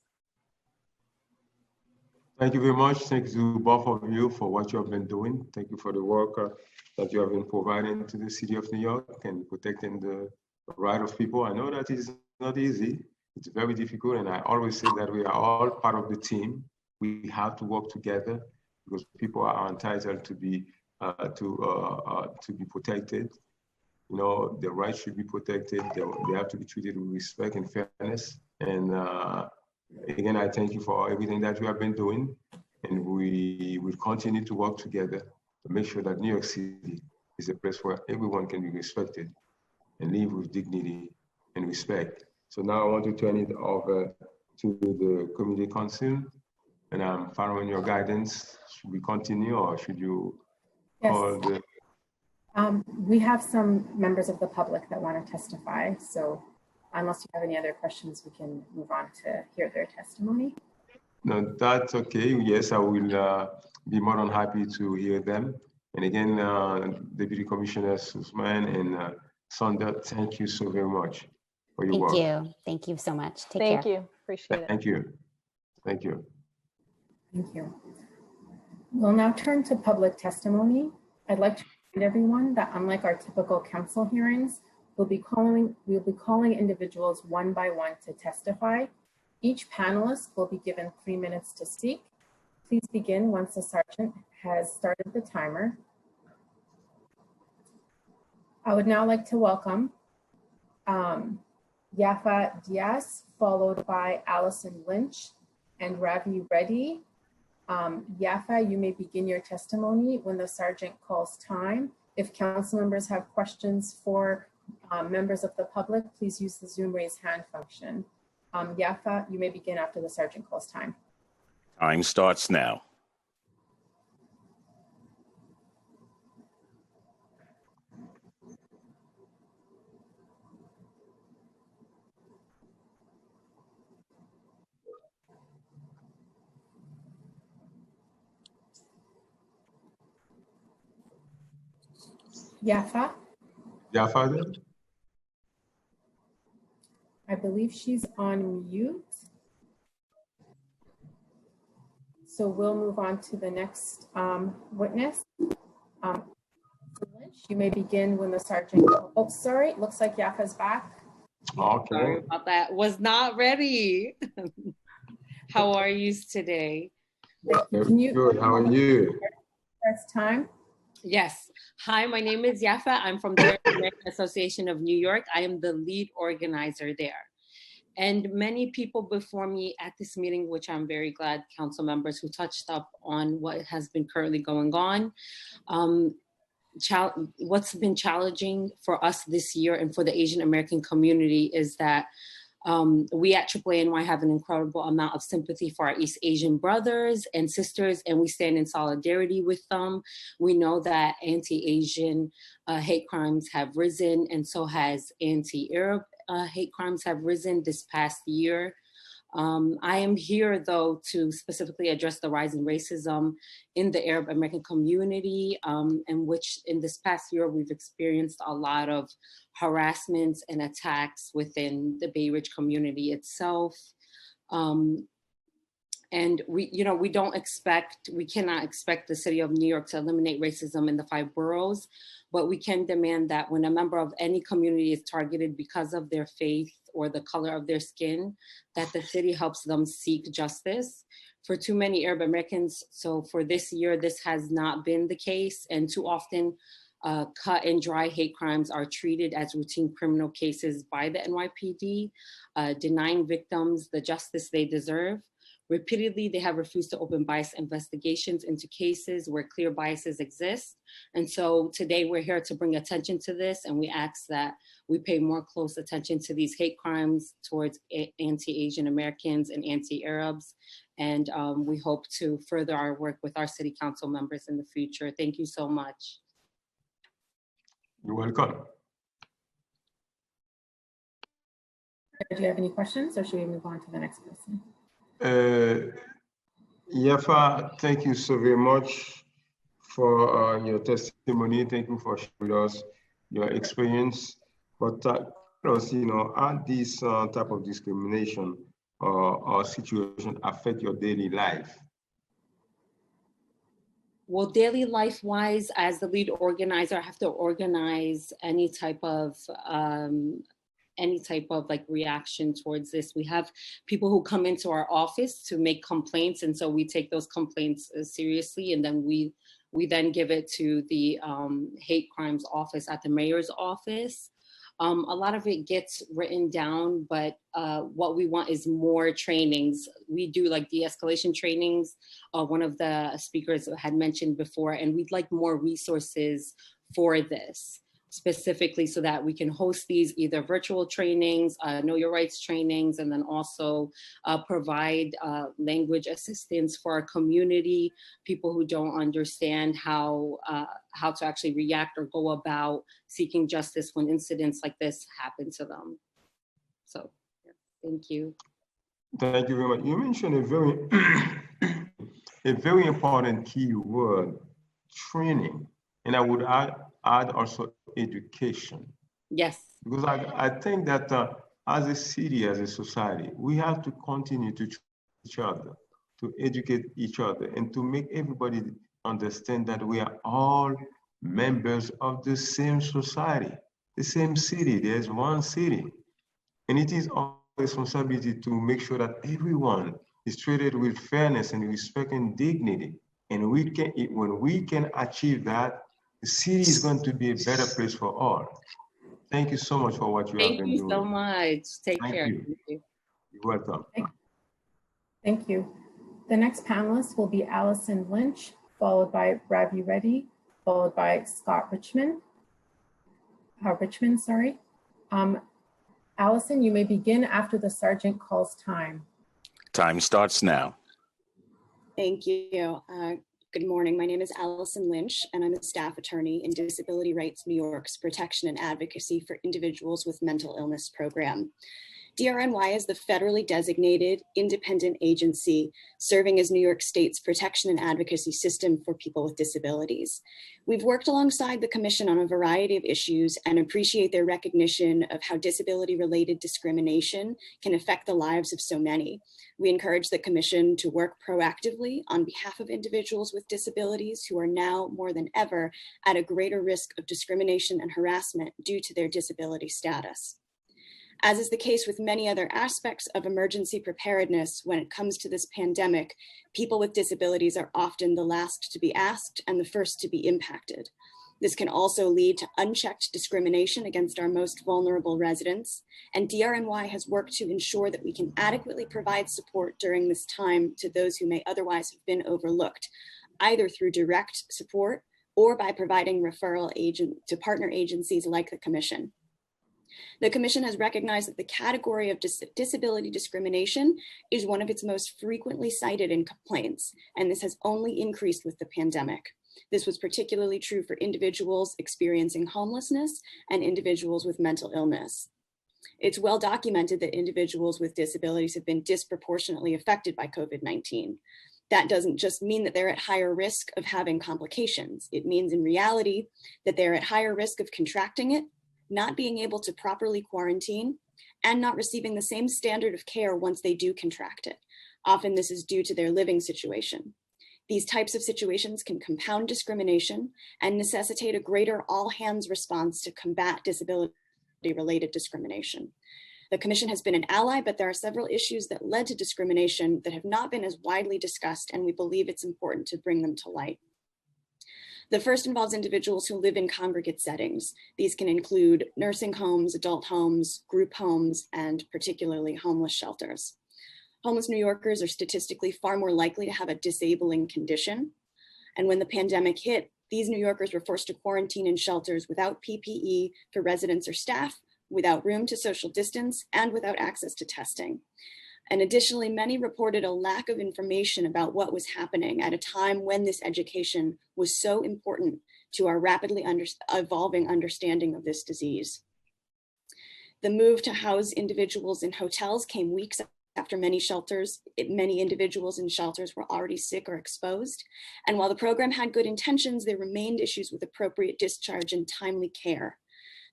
Thank you very much. Thank you to both of you for what you have been doing. Thank you for the work that you have been providing to the city of New York and protecting the right of people. I know that is not easy. It's very difficult, and I always say that we are all part of the team. We have to work together because people are entitled to be protected. You know, their rights should be protected. They have to be treated with respect and fairness. And again, I thank you for everything that you have been doing, and we will continue to work together to make sure that New York City is a place where everyone can be respected and live with dignity and respect. So now I want to turn it over to the Community Council, and I'm following your guidance. Should we continue or should you call the... We have some members of the public that want to testify. So unless you have any other questions, we can move on to hear their testimony. No, that's okay. Yes, I will be more than happy to hear them. And again, Deputy Commissioner Sussman and Sonda, thank you so very much for your work. Thank you. Thank you so much. Take care. Thank you. Appreciate it. Thank you. Thank you. Thank you. We'll now turn to public testimony. I'd like to remind everyone that unlike our typical council hearings, we'll be calling individuals one by one to testify. Each panelist will be given 3 minutes to speak. Please begin once the sergeant has started the timer. I would now like to welcome Yafa Diaz, followed by Allison Lynch and Ravi Reddy. Yafa, you may begin your testimony when the sergeant calls time. If council members have questions for members of the public, please use the Zoom raise hand function. Yafa, you may begin after the sergeant calls time. Time starts now. Yafa? Yafa then? I believe she's on mute. So we'll move on to the next witness. Lynch, you may begin when the sergeant, oh, sorry, looks like Yafa's back. Okay. Sorry about that. Was not ready. How are you today? Can you, good. How are you? First time. Yes. Hi, my name is Yafa. I'm from the American Association of New York. I am the lead organizer there. And many people before me at this meeting, which I'm very glad, council members who touched up on what has been currently going on. What's been challenging for us this year and for the Asian American community is that we at AAANY have an incredible amount of sympathy for our East Asian brothers and sisters, and we stand in solidarity with them. We know that anti-Asian hate crimes have risen, and so has anti-Arab hate crimes have risen this past year. I am here, though, to specifically address the rise in racism in the Arab American community, in which in this past year we've experienced a lot of harassments and attacks within the Bay Ridge community itself. And we cannot expect the city of New York to eliminate racism in the 5 boroughs, but we can demand that when a member of any community is targeted because of their faith or the color of their skin, that the city helps them seek justice. For too many Arab Americans, so for this year, this has not been the case, and too often cut and dry hate crimes are treated as routine criminal cases by the NYPD, denying victims the justice they deserve. Repeatedly, they have refused to open bias investigations into cases where clear biases exist. And so today we're here to bring attention to this, and we ask that we pay more close attention to these hate crimes towards anti-Asian Americans and anti-Arabs. And we hope to further our work with our city council members in the future. Thank you so much. You're welcome. Do you have any questions, or should we move on to the next person? Yafa, thank you so very much for your testimony. Thank you for sharing with us your experience. But how this type of discrimination or situation affect your daily life? Well, daily life-wise, as the lead organizer, I have to organize any type of like reaction towards this. We have people who come into our office to make complaints, and so we take those complaints seriously, and then we then give it to the hate crimes office at the mayor's office. A lot of it gets written down, but what we want is more trainings. We do like de-escalation trainings. One of the speakers had mentioned before, and we'd like more resources for this, specifically so that we can host these either virtual trainings, know your rights trainings, and then also provide language assistance for our community, people who don't understand how to actually react or go about seeking justice when incidents like this happen to them. So, yeah, thank you. Thank you very much. You mentioned a very important key word, training. And I would add also education. Yes. Because I think that as a city, as a society, we have to continue to train each other, to educate each other, and to make everybody understand that we are all members of the same society, the same city. There's one city. And it is our responsibility to make sure that everyone is treated with fairness and respect and dignity. And when we can achieve that, the city is going to be a better place for all. Thank you so much for what you have been doing. Thank you so much. Take care. Thank you. You're welcome. Thank you. The next panelist will be Allison Lynch, followed by Ravi Reddy, followed by Scott Richmond. Allison, you may begin after the sergeant calls time. Time starts now. Thank you. Good morning. My name is Allison Lynch, and I'm a staff attorney in Disability Rights New York's Protection and Advocacy for Individuals with Mental Illness program. DRNY is the federally designated independent agency serving as New York State's protection and advocacy system for people with disabilities. We've worked alongside the Commission on a variety of issues and appreciate their recognition of how disability-related discrimination can affect the lives of so many. We encourage the Commission to work proactively on behalf of individuals with disabilities who are now more than ever at a greater risk of discrimination and harassment due to their disability status. As is the case with many other aspects of emergency preparedness when it comes to this pandemic, people with disabilities are often the last to be asked and the first to be impacted. This can also lead to unchecked discrimination against our most vulnerable residents, and DRNY has worked to ensure that we can adequately provide support during this time to those who may otherwise have been overlooked, either through direct support or by providing referral to partner agencies like the Commission. The Commission has recognized that the category of disability discrimination is one of its most frequently cited in complaints, and this has only increased with the pandemic. This was particularly true for individuals experiencing homelessness and individuals with mental illness. It's well documented that individuals with disabilities have been disproportionately affected by COVID-19. That doesn't just mean that they're at higher risk of having complications. It means in reality that they're at higher risk of contracting it, not being able to properly quarantine, and not receiving the same standard of care once they do contract it. Often this is due to their living situation. These types of situations can compound discrimination and necessitate a greater all-hands response to combat disability-related discrimination. The Commission has been an ally, but there are several issues that led to discrimination that have not been as widely discussed, and we believe it's important to bring them to light. The first involves individuals who live in congregate settings. These can include nursing homes, adult homes, group homes, and particularly homeless shelters. Homeless New Yorkers are statistically far more likely to have a disabling condition. And when the pandemic hit, these New Yorkers were forced to quarantine in shelters without PPE for residents or staff, without room to social distance, and without access to testing. And additionally, many reported a lack of information about what was happening at a time when this education was so important to our rapidly evolving understanding of this disease. The move to house individuals in hotels came weeks after many individuals in shelters were already sick or exposed. And while the program had good intentions, there remained issues with appropriate discharge and timely care.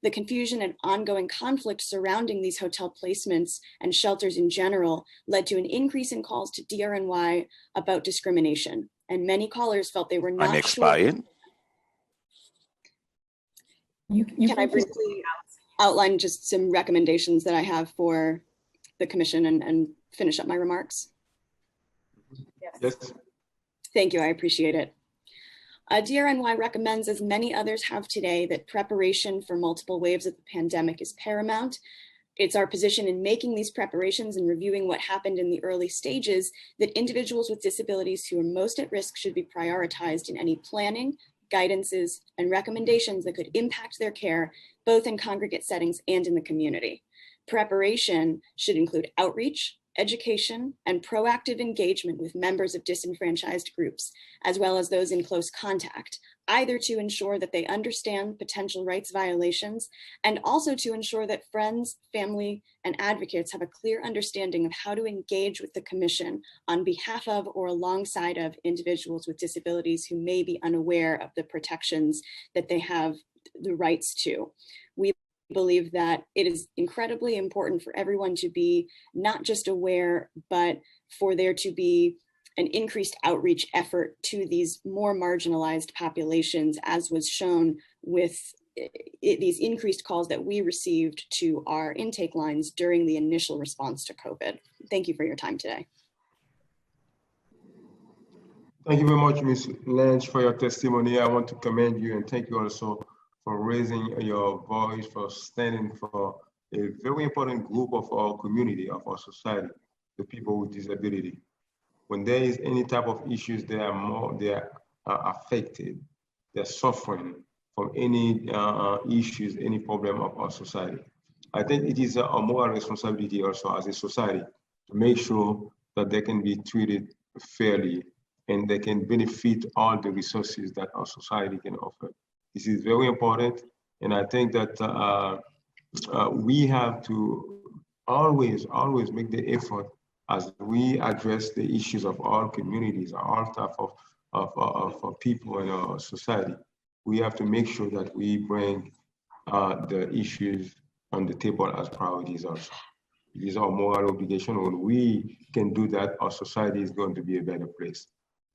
The confusion and ongoing conflict surrounding these hotel placements and shelters in general led to an increase in calls to DRNY about discrimination. And many callers felt they were not Unexpired. sure. Can I briefly outline just some recommendations that I have for the Commission and finish up my remarks? Yes. Thank you, I appreciate it. DRNY recommends, as many others have today, that preparation for multiple waves of the pandemic is paramount. It's our position in making these preparations and reviewing what happened in the early stages that individuals with disabilities who are most at risk should be prioritized in any planning, guidances, and recommendations that could impact their care, both in congregate settings and in the community. Preparation should include outreach, education, and proactive engagement with members of disenfranchised groups, as well as those in close contact, either to ensure that they understand potential rights violations and also to ensure that friends, family, and advocates have a clear understanding of how to engage with the Commission on behalf of or alongside of individuals with disabilities who may be unaware of the protections that they have the rights to. We believe that it is incredibly important for everyone to be not just aware, but for there to be an increased outreach effort to these more marginalized populations, as was shown with these increased calls that we received to our intake lines during the initial response to COVID. Thank you for your time today. Thank you very much, Ms. Lynch, for your testimony. I want to commend you and thank you also for raising your voice, for standing for a very important group of our community, of our society, the people with disability. When there is any type of issues, they are affected, they're suffering from any issues, any problem of our society. I think it is a moral responsibility also as a society to make sure that they can be treated fairly and they can benefit all the resources that our society can offer. This is very important, and I think that we have to always make the effort as we address the issues of all communities, all type of people in our society. We have to make sure that we bring the issues on the table as priorities also. It is our moral obligation. When we can do that, our society is going to be a better place.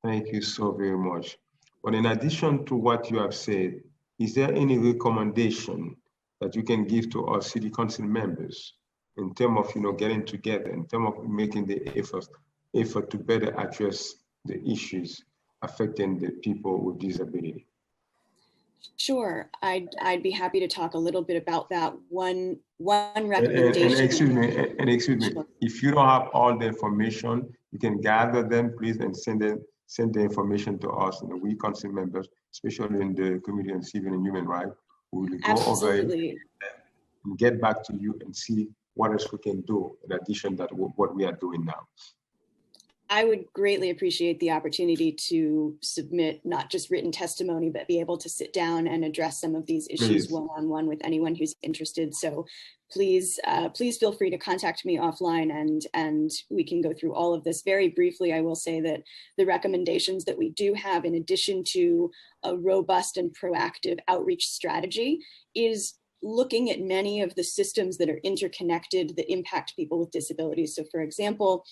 Thank you so very much. But in addition to what you have said, is there any recommendation that you can give to our city council members in terms of getting together, in terms of making the effort to better address the issues affecting the people with disability? Sure, I'd be happy to talk a little bit about that. One And recommendation. excuse me, Sure. if you don't have all the information, you can gather them, please, and send the information to us, and we council members, especially in the Committee on Civil and Human Rights, we will go over it and get back to you and see what else we can do in addition to what we are doing now. I would greatly appreciate the opportunity to submit not just written testimony, but be able to sit down and address some of these issues one-on-one with anyone who's interested. So please, please feel free to contact me offline and we can go through all of this. Very briefly, I will say that the recommendations that we do have, in addition to a robust and proactive outreach strategy, is looking at many of the systems that are interconnected that impact people with disabilities. So for example,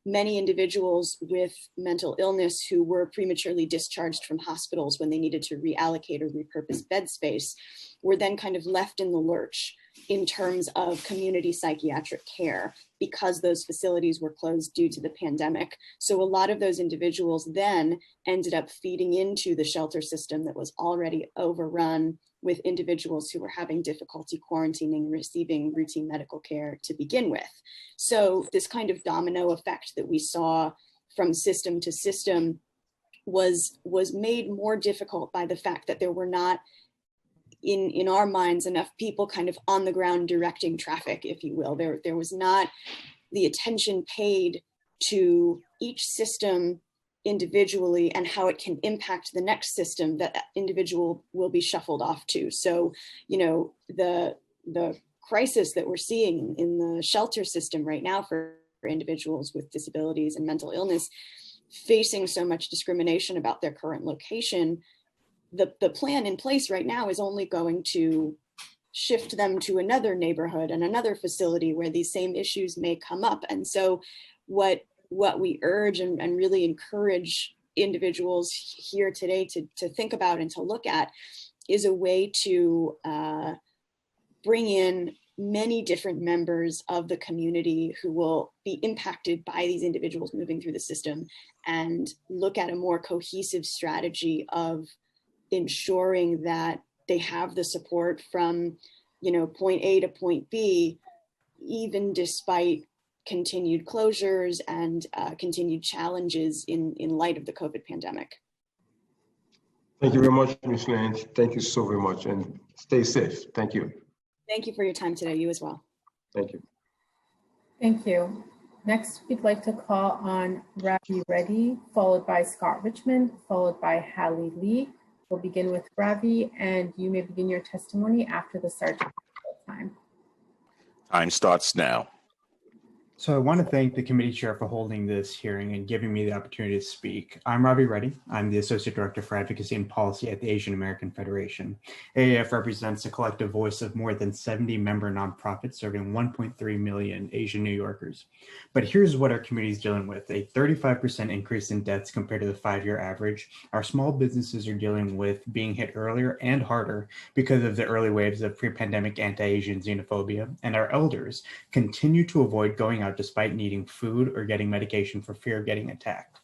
many individuals with mental illness who were prematurely discharged from hospitals when they needed to reallocate or repurpose bed space were then kind of left in the lurch in terms of community psychiatric care because those facilities were closed due to the pandemic. So a lot of those individuals then ended up feeding into the shelter system that was already overrun with individuals who were having difficulty quarantining, receiving routine medical care to begin with. So this kind of domino effect that we saw from system to system was made more difficult by the fact that there were not, in our minds, enough people kind of on the ground directing traffic, if you will. There was not the attention paid to each system individually and how it can impact the next system that individual will be shuffled off to. So, you know, the crisis that we're seeing in the shelter system right now for individuals with disabilities and mental illness facing so much discrimination about their current location, the plan in place right now is only going to shift them to another neighborhood and another facility where these same issues may come up. And so what we urge and really encourage individuals here today to think about and to look at is a way to bring in many different members of the community who will be impacted by these individuals moving through the system and look at a more cohesive strategy of ensuring that they have the support from, you know, point A to point B, even despite continued closures and continued challenges in light of the COVID pandemic. Thank you very much, Ms. Lynch. Thank you so very much, and stay safe. Thank you. Thank you for your time today. You as well. Thank you. Thank you. Next, we'd like to call on Ravi Reddy, followed by Scott Richmond, followed by Hallie Lee. We'll begin with Ravi, and you may begin your testimony after the start time. Time starts now. So I want to thank the committee chair for holding this hearing and giving me the opportunity to speak. I'm Ravi Reddy. I'm the Associate Director for Advocacy and Policy at the Asian American Federation. AAF represents a collective voice of more than 70 member nonprofits serving 1.3 million Asian New Yorkers. But here's what our community is dealing with: a 35% increase in deaths compared to the 5-year average. Our small businesses are dealing with being hit earlier and harder because of the early waves of pre-pandemic anti-Asian xenophobia, and our elders continue to avoid going out despite needing food or getting medication for fear of getting attacked.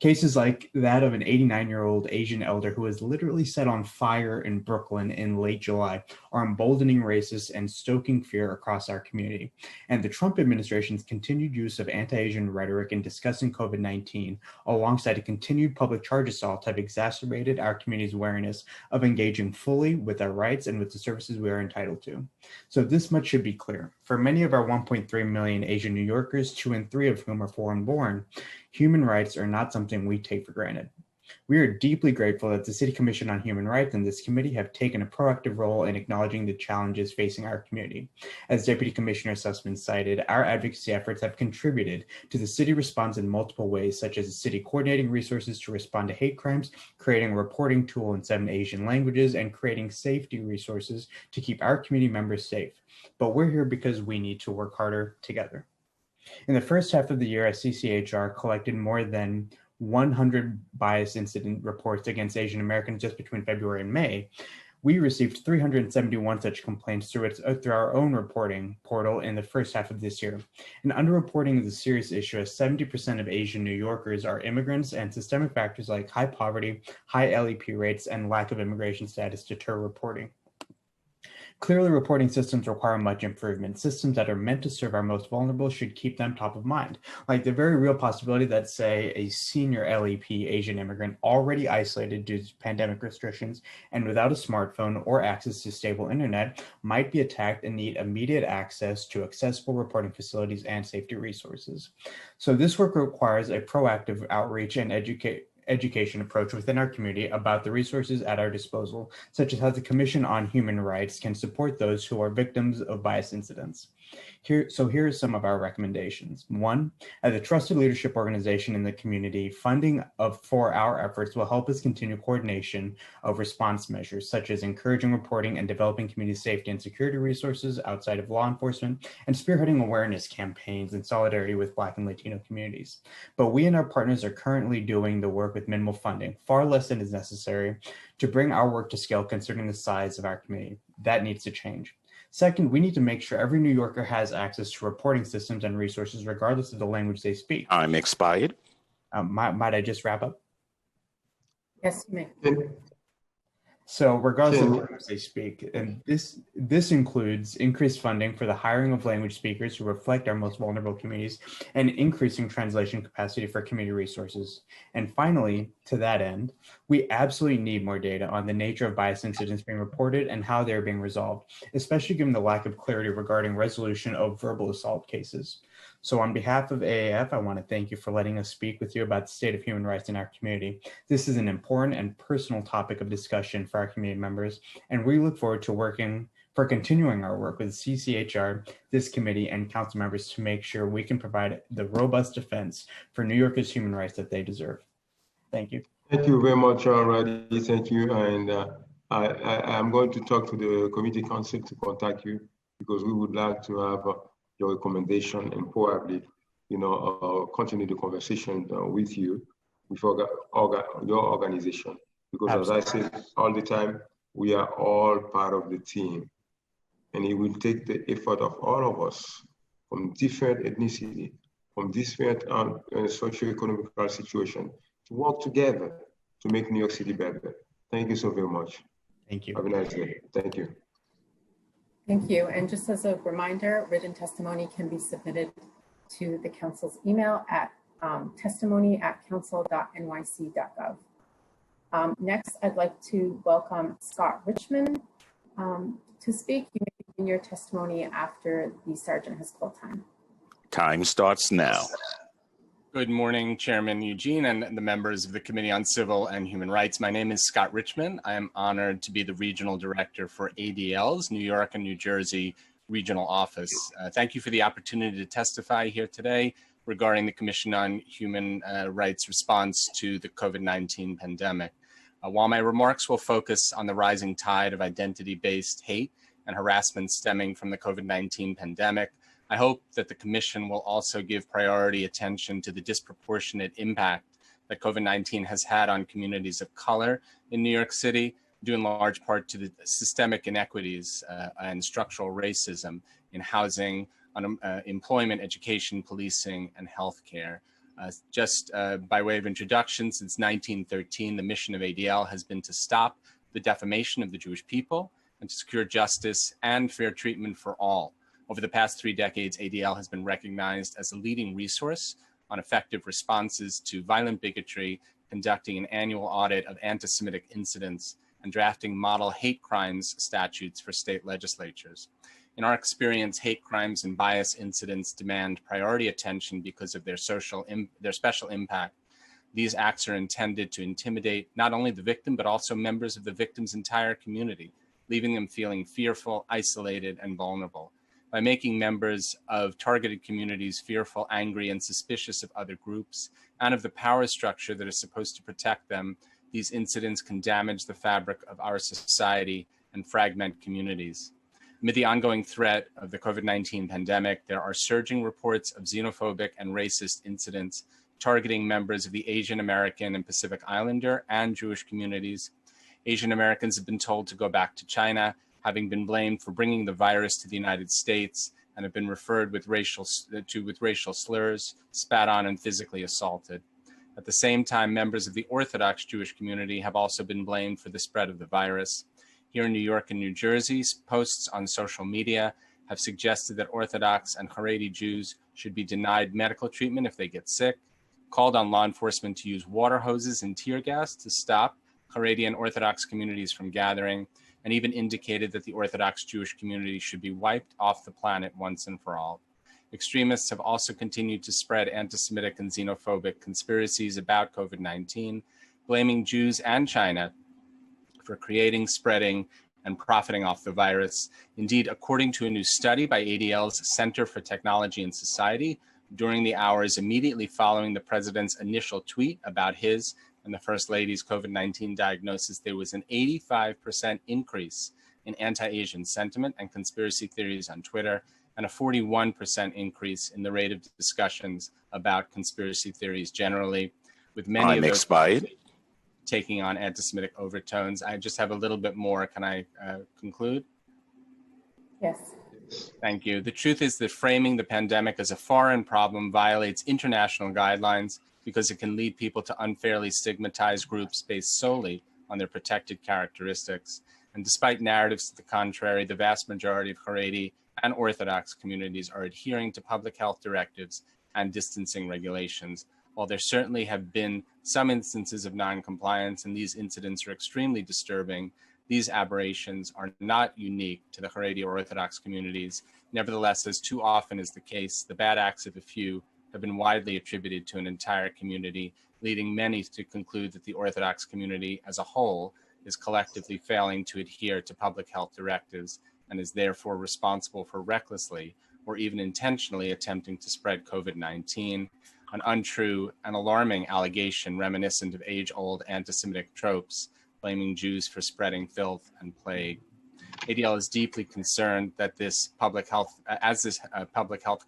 Cases like that of an 89-year-old Asian elder who was literally set on fire in Brooklyn in late July are emboldening racists and stoking fear across our community. And the Trump administration's continued use of anti-Asian rhetoric in discussing COVID-19, alongside a continued public charge assault, have exacerbated our community's awareness of engaging fully with our rights and with the services we are entitled to. So this much should be clear. For many of our 1.3 million Asian New Yorkers, 2 in 3 of whom are foreign-born, human rights are not something we take for granted. We are deeply grateful that the City Commission on Human Rights and this committee have taken a proactive role in acknowledging the challenges facing our community. As Deputy Commissioner Sussman cited, our advocacy efforts have contributed to the city response in multiple ways, such as the city coordinating resources to respond to hate crimes, creating a reporting tool in 7 Asian languages, and creating safety resources to keep our community members safe. But we're here because we need to work harder together. In the first half of the year, CCHR collected more than 100 bias incident reports against Asian Americans just between February and May, We received 371 such complaints through our own reporting portal in the first half of this year. And underreporting is a serious issue, as 70% of Asian New Yorkers are immigrants, and systemic factors like high poverty, high LEP rates, and lack of immigration status deter reporting. Clearly, reporting systems require much improvement. Systems that are meant to serve our most vulnerable should keep them top of mind. Like the very real possibility that, say, a senior LEP Asian immigrant already isolated due to pandemic restrictions and without a smartphone or access to stable internet might be attacked and need immediate access to accessible reporting facilities and safety resources. So this work requires a proactive outreach and education approach within our community about the resources at our disposal, such as how the Commission on Human Rights can support those who are victims of bias incidents. Here are some of our recommendations. One, as a trusted leadership organization in the community, funding for our efforts will help us continue coordination of response measures, such as encouraging reporting and developing community safety and security resources outside of law enforcement, and spearheading awareness campaigns in solidarity with Black and Latino communities. But we and our partners are currently doing the work with minimal funding, far less than is necessary to bring our work to scale considering the size of our community. That needs to change. Second, we need to make sure every New Yorker has access to reporting systems and resources regardless of the language they speak. Time expired. Might I just wrap up? Yes, you may. So regardless of the language they speak, and this includes increased funding for the hiring of language speakers who reflect our most vulnerable communities and increasing translation capacity for community resources. And finally, to that end, we absolutely need more data on the nature of bias incidents being reported and how they're being resolved, especially given the lack of clarity regarding resolution of verbal assault cases. So on behalf of AAF, I want to thank you for letting us speak with you about the state of human rights in our community. This is an important and personal topic of discussion for our community members, and we look forward to continuing our work with CCHR, this committee, and council members to make sure we can provide the robust defense for New Yorkers' human rights that they deserve. Thank you. Thank you very much, Roddy. Thank you. And I'm going to talk to the committee council to contact you because we would like to have your recommendation and probably, continue the conversation with you, with your organization. Because Absolutely. As I say all the time, we are all part of the team. And it will take the effort of all of us from different ethnicity, from different socio-economic situation to work together to make New York City better. Thank you so very much. Thank you. Have a nice day. Thank you. Thank you. And just as a reminder, written testimony can be submitted to the council's email at testimony@council.nyc.gov. Next, I'd like to welcome Scott Richmond to speak. You may begin your testimony after the sergeant has called time. Time starts now. Good morning, Chairman Eugene and the members of the Committee on Civil and Human Rights. My name is Scott Richmond. I am honored to be the Regional Director for ADL's New York and New Jersey Regional Office. Thank you for the opportunity to testify here today regarding the Commission on Human Rights response to the COVID-19 pandemic. While my remarks will focus on the rising tide of identity-based hate and harassment stemming from the COVID-19 pandemic, I hope that the Commission will also give priority attention to the disproportionate impact that COVID-19 has had on communities of color in New York City, due in large part to the systemic inequities and structural racism in housing, employment, education, policing, and healthcare. Just by way of introduction, since 1913, the mission of ADL has been to stop the defamation of the Jewish people and to secure justice and fair treatment for all. Over the past 3 decades, ADL has been recognized as a leading resource on effective responses to violent bigotry, conducting an annual audit of anti-Semitic incidents, and drafting model hate crimes statutes for state legislatures. In our experience, hate crimes and bias incidents demand priority attention because of their special impact. These acts are intended to intimidate not only the victim, but also members of the victim's entire community, leaving them feeling fearful, isolated, and vulnerable. By making members of targeted communities fearful, angry, and suspicious of other groups and of the power structure that is supposed to protect them, these incidents can damage the fabric of our society and fragment communities. Amid the ongoing threat of the COVID-19 pandemic, there are surging reports of xenophobic and racist incidents targeting members of the Asian American and Pacific Islander and Jewish communities. Asian Americans have been told to go back to China, having been blamed for bringing the virus to the United States, and have been referred with racial slurs, spat on, and physically assaulted. At the same time, members of the Orthodox Jewish community have also been blamed for the spread of the virus. Here in New York and New Jersey, posts on social media have suggested that Orthodox and Haredi Jews should be denied medical treatment if they get sick, called on law enforcement to use water hoses and tear gas to stop Haredi and Orthodox communities from gathering, and even indicated that the Orthodox Jewish community should be wiped off the planet once and for all. Extremists have also continued to spread anti-Semitic and xenophobic conspiracies about COVID-19, blaming Jews and China for creating, spreading, and profiting off the virus. Indeed, according to a new study by ADL's Center for Technology and Society, during the hours immediately following the president's initial tweet about his and the First Lady's COVID-19 diagnosis, there was an 85% increase in anti-Asian sentiment and conspiracy theories on Twitter, and a 41% increase in the rate of discussions about conspiracy theories generally, with many of those taking on anti-Semitic overtones. I just have a little bit more. Can I conclude? Yes. Thank you. The truth is that framing the pandemic as a foreign problem violates international guidelines because it can lead people to unfairly stigmatize groups based solely on their protected characteristics. And despite narratives to the contrary, the vast majority of Haredi and Orthodox communities are adhering to public health directives and distancing regulations. While there certainly have been some instances of non-compliance, and these incidents are extremely disturbing, these aberrations are not unique to the Haredi or Orthodox communities. Nevertheless, as too often is the case, the bad acts of a few have been widely attributed to an entire community, leading many to conclude that the Orthodox community as a whole is collectively failing to adhere to public health directives and is therefore responsible for recklessly or even intentionally attempting to spread COVID-19, an untrue and alarming allegation reminiscent of age-old anti-Semitic tropes, blaming Jews for spreading filth and plague. ADL is deeply concerned that this public health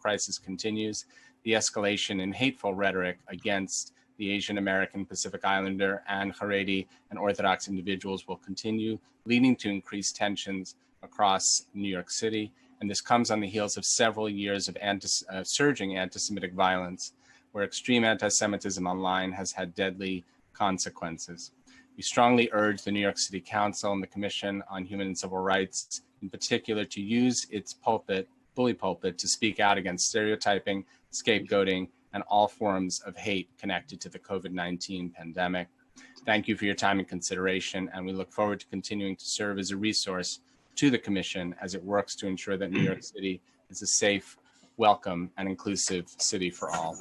crisis continues, the escalation in hateful rhetoric against the Asian American, Pacific Islander, and Haredi and Orthodox individuals will continue, leading to increased tensions across New York City. And this comes on the heels of several years of surging anti-Semitic violence, where extreme anti-Semitism online has had deadly consequences. We strongly urge the New York City Council and the Commission on Human and Civil Rights, in particular, to use its bully pulpit, to speak out against stereotyping, scapegoating, and all forms of hate connected to the COVID-19 pandemic. Thank you for your time and consideration, and we look forward to continuing to serve as a resource to the Commission as it works to ensure that New York City is a safe, welcome, and inclusive city for all.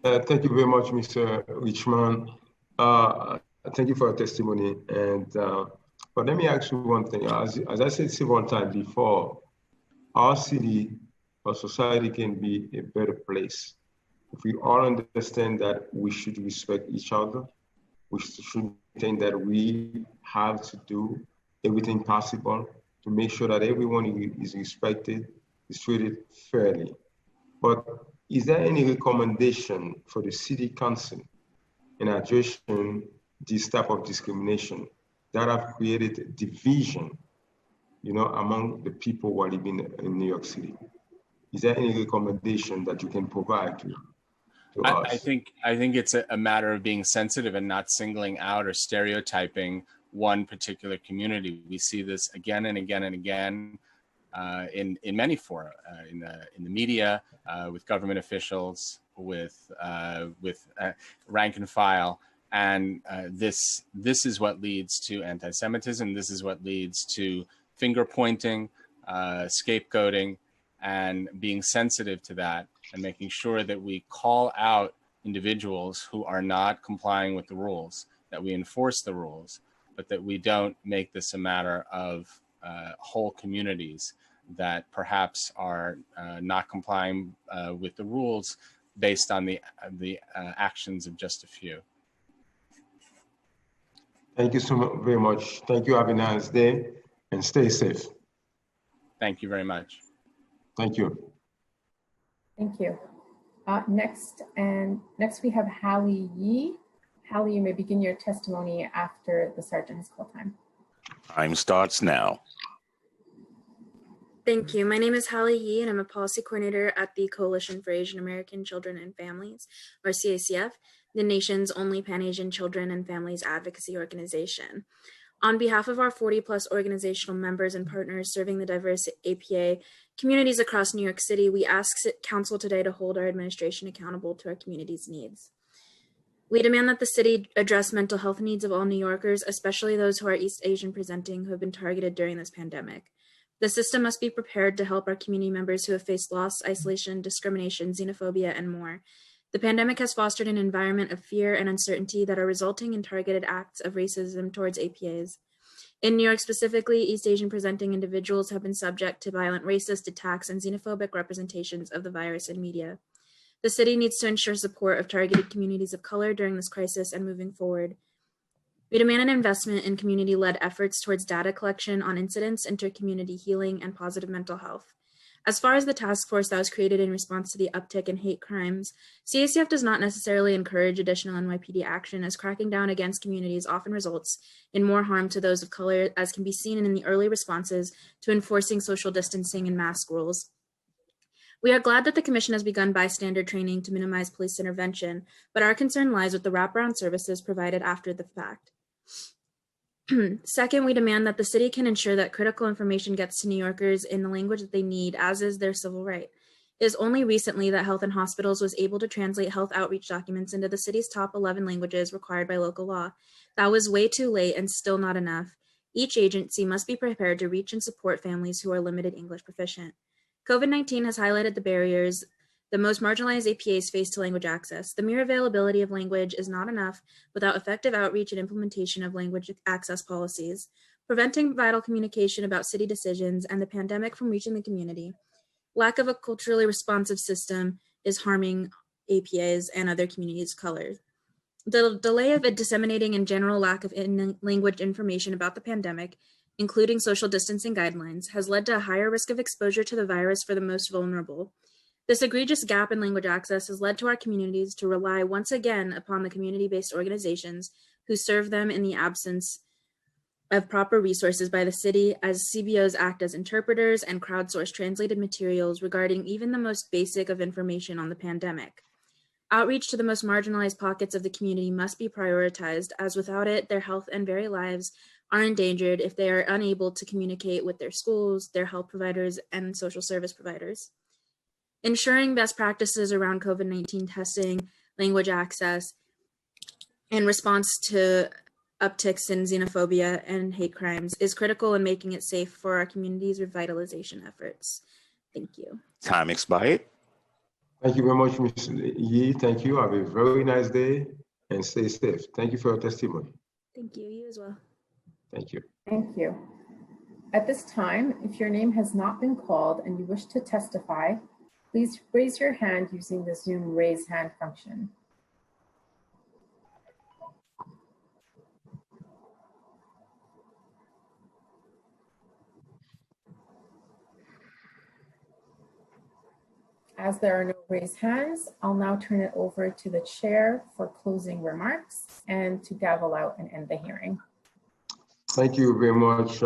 Thank you very much, Mr. Richmond. Thank you for your testimony. But let me ask you one thing. As I said several times before, our city, our society can be a better place if we all understand that we should respect each other. We should think that we have to do everything possible to make sure that everyone is respected, is treated fairly. But is there any recommendation for the city council in addressing this type of discrimination that have created division, among the people who are living in New York City? Is there any recommendation that you can provide to us? I think it's a matter of being sensitive and not singling out or stereotyping one particular community. We see this again and again and again in many fora, in the media, with government officials, with rank and file, and this is what leads to anti-Semitism. This is what leads to finger pointing, scapegoating, and being sensitive to that, and making sure that we call out individuals who are not complying with the rules, that we enforce the rules, but that we don't make this a matter of whole communities that perhaps are not complying with the rules based on the actions of just a few. Thank you so very much. Thank you. Have a nice day and stay safe. Thank you very much. Thank you. Thank you. Next we have Hallie Yee. Hallie, you may begin your testimony after the sergeant has called time. Time starts now. Thank you. My name is Hallie Yee, and I'm a policy coordinator at the Coalition for Asian American Children and Families, or CACF, the nation's only Pan-Asian children and families advocacy organization. On behalf of our 40+ organizational members and partners serving the diverse APA communities across New York City, we ask Council today to hold our administration accountable to our community's needs. We demand that the city address mental health needs of all New Yorkers, especially those who are East Asian presenting who have been targeted during this pandemic. The system must be prepared to help our community members who have faced loss, isolation, discrimination, xenophobia, and more. The pandemic has fostered an environment of fear and uncertainty that are resulting in targeted acts of racism towards APAs. In New York specifically, East Asian presenting individuals have been subject to violent racist attacks and xenophobic representations of the virus in media. The city needs to ensure support of targeted communities of color during this crisis and moving forward. We demand an investment in community-led efforts towards data collection on incidents, inter-community healing, and positive mental health. As far as the task force that was created in response to the uptick in hate crimes, CACF does not necessarily encourage additional NYPD action, as cracking down against communities often results in more harm to those of color, as can be seen in the early responses to enforcing social distancing and mask rules. We are glad that the Commission has begun bystander training to minimize police intervention, but our concern lies with the wraparound services provided after the fact. Second, we demand that the city can ensure that critical information gets to New Yorkers in the language that they need, as is their civil right. It is only recently that Health and Hospitals was able to translate health outreach documents into the city's top 11 languages required by local law. That was way too late and still not enough. Each agency must be prepared to reach and support families who are limited English proficient. COVID-19 has highlighted the barriers the most marginalized APAs face to language access. The mere availability of language is not enough without effective outreach and implementation of language access policies, preventing vital communication about city decisions and the pandemic from reaching the community. Lack of a culturally responsive system is harming APAs and other communities of color. The delay of disseminating and general lack of language information about the pandemic, including social distancing guidelines, has led to a higher risk of exposure to the virus for the most vulnerable. This egregious gap in language access has led to our communities to rely once again upon the community-based organizations who serve them in the absence of proper resources by the city, as CBOs act as interpreters and crowdsource translated materials regarding even the most basic of information on the pandemic. Outreach to the most marginalized pockets of the community must be prioritized, as without it, their health and very lives are endangered if they are unable to communicate with their schools, their health providers, and social service providers. Ensuring best practices around COVID-19 testing, language access, and response to upticks in xenophobia and hate crimes is critical in making it safe for our community's revitalization efforts. Thank you. Time expired. Thank you very much, Ms. Yee. Thank you. Have a very nice day and stay safe. Thank you for your testimony. Thank you. You as well. Thank you. Thank you. At this time, if your name has not been called and you wish to testify, please raise your hand using the Zoom raise hand function. As there are no raised hands, I'll now turn it over to the chair for closing remarks and to gavel out and end the hearing. Thank you very much.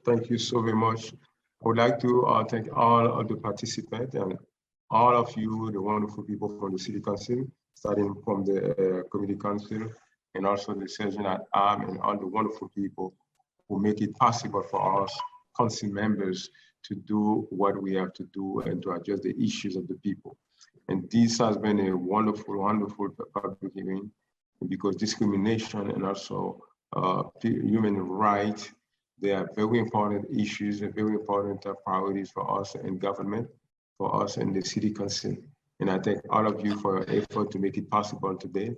Thank you so very much. I would like to thank all of the participants and all of you, the wonderful people from the City Council, starting from the Community Council and also the Surgeon at Arm and all the wonderful people who make it possible for us council members to do what we have to do and to address the issues of the people. And this has been a wonderful, wonderful public hearing, because discrimination and also human rights, they are very important issues and very important priorities for us in government, for us in the City Council. And I thank all of you for your effort to make it possible today.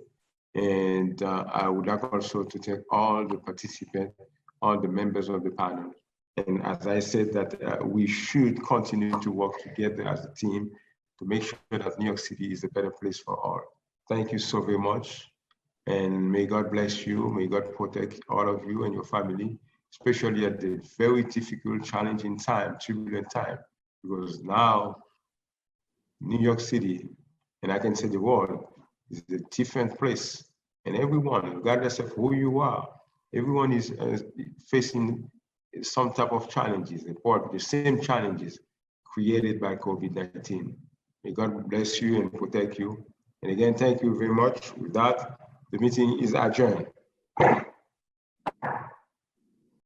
And I would like also to thank all the participants, all the members of the panel. And as I said, that we should continue to work together as a team to make sure that New York City is a better place for all. Thank you so very much. And may God bless you. May God protect all of you and your family, especially at the very difficult, challenging time, turbulent time, because now New York City, and I can say the world, is a different place And everyone, regardless of who you are, everyone is facing some type of challenges, the same challenges created by COVID-19. May God bless you and protect you. And again, thank you very much. With that, the meeting is adjourned.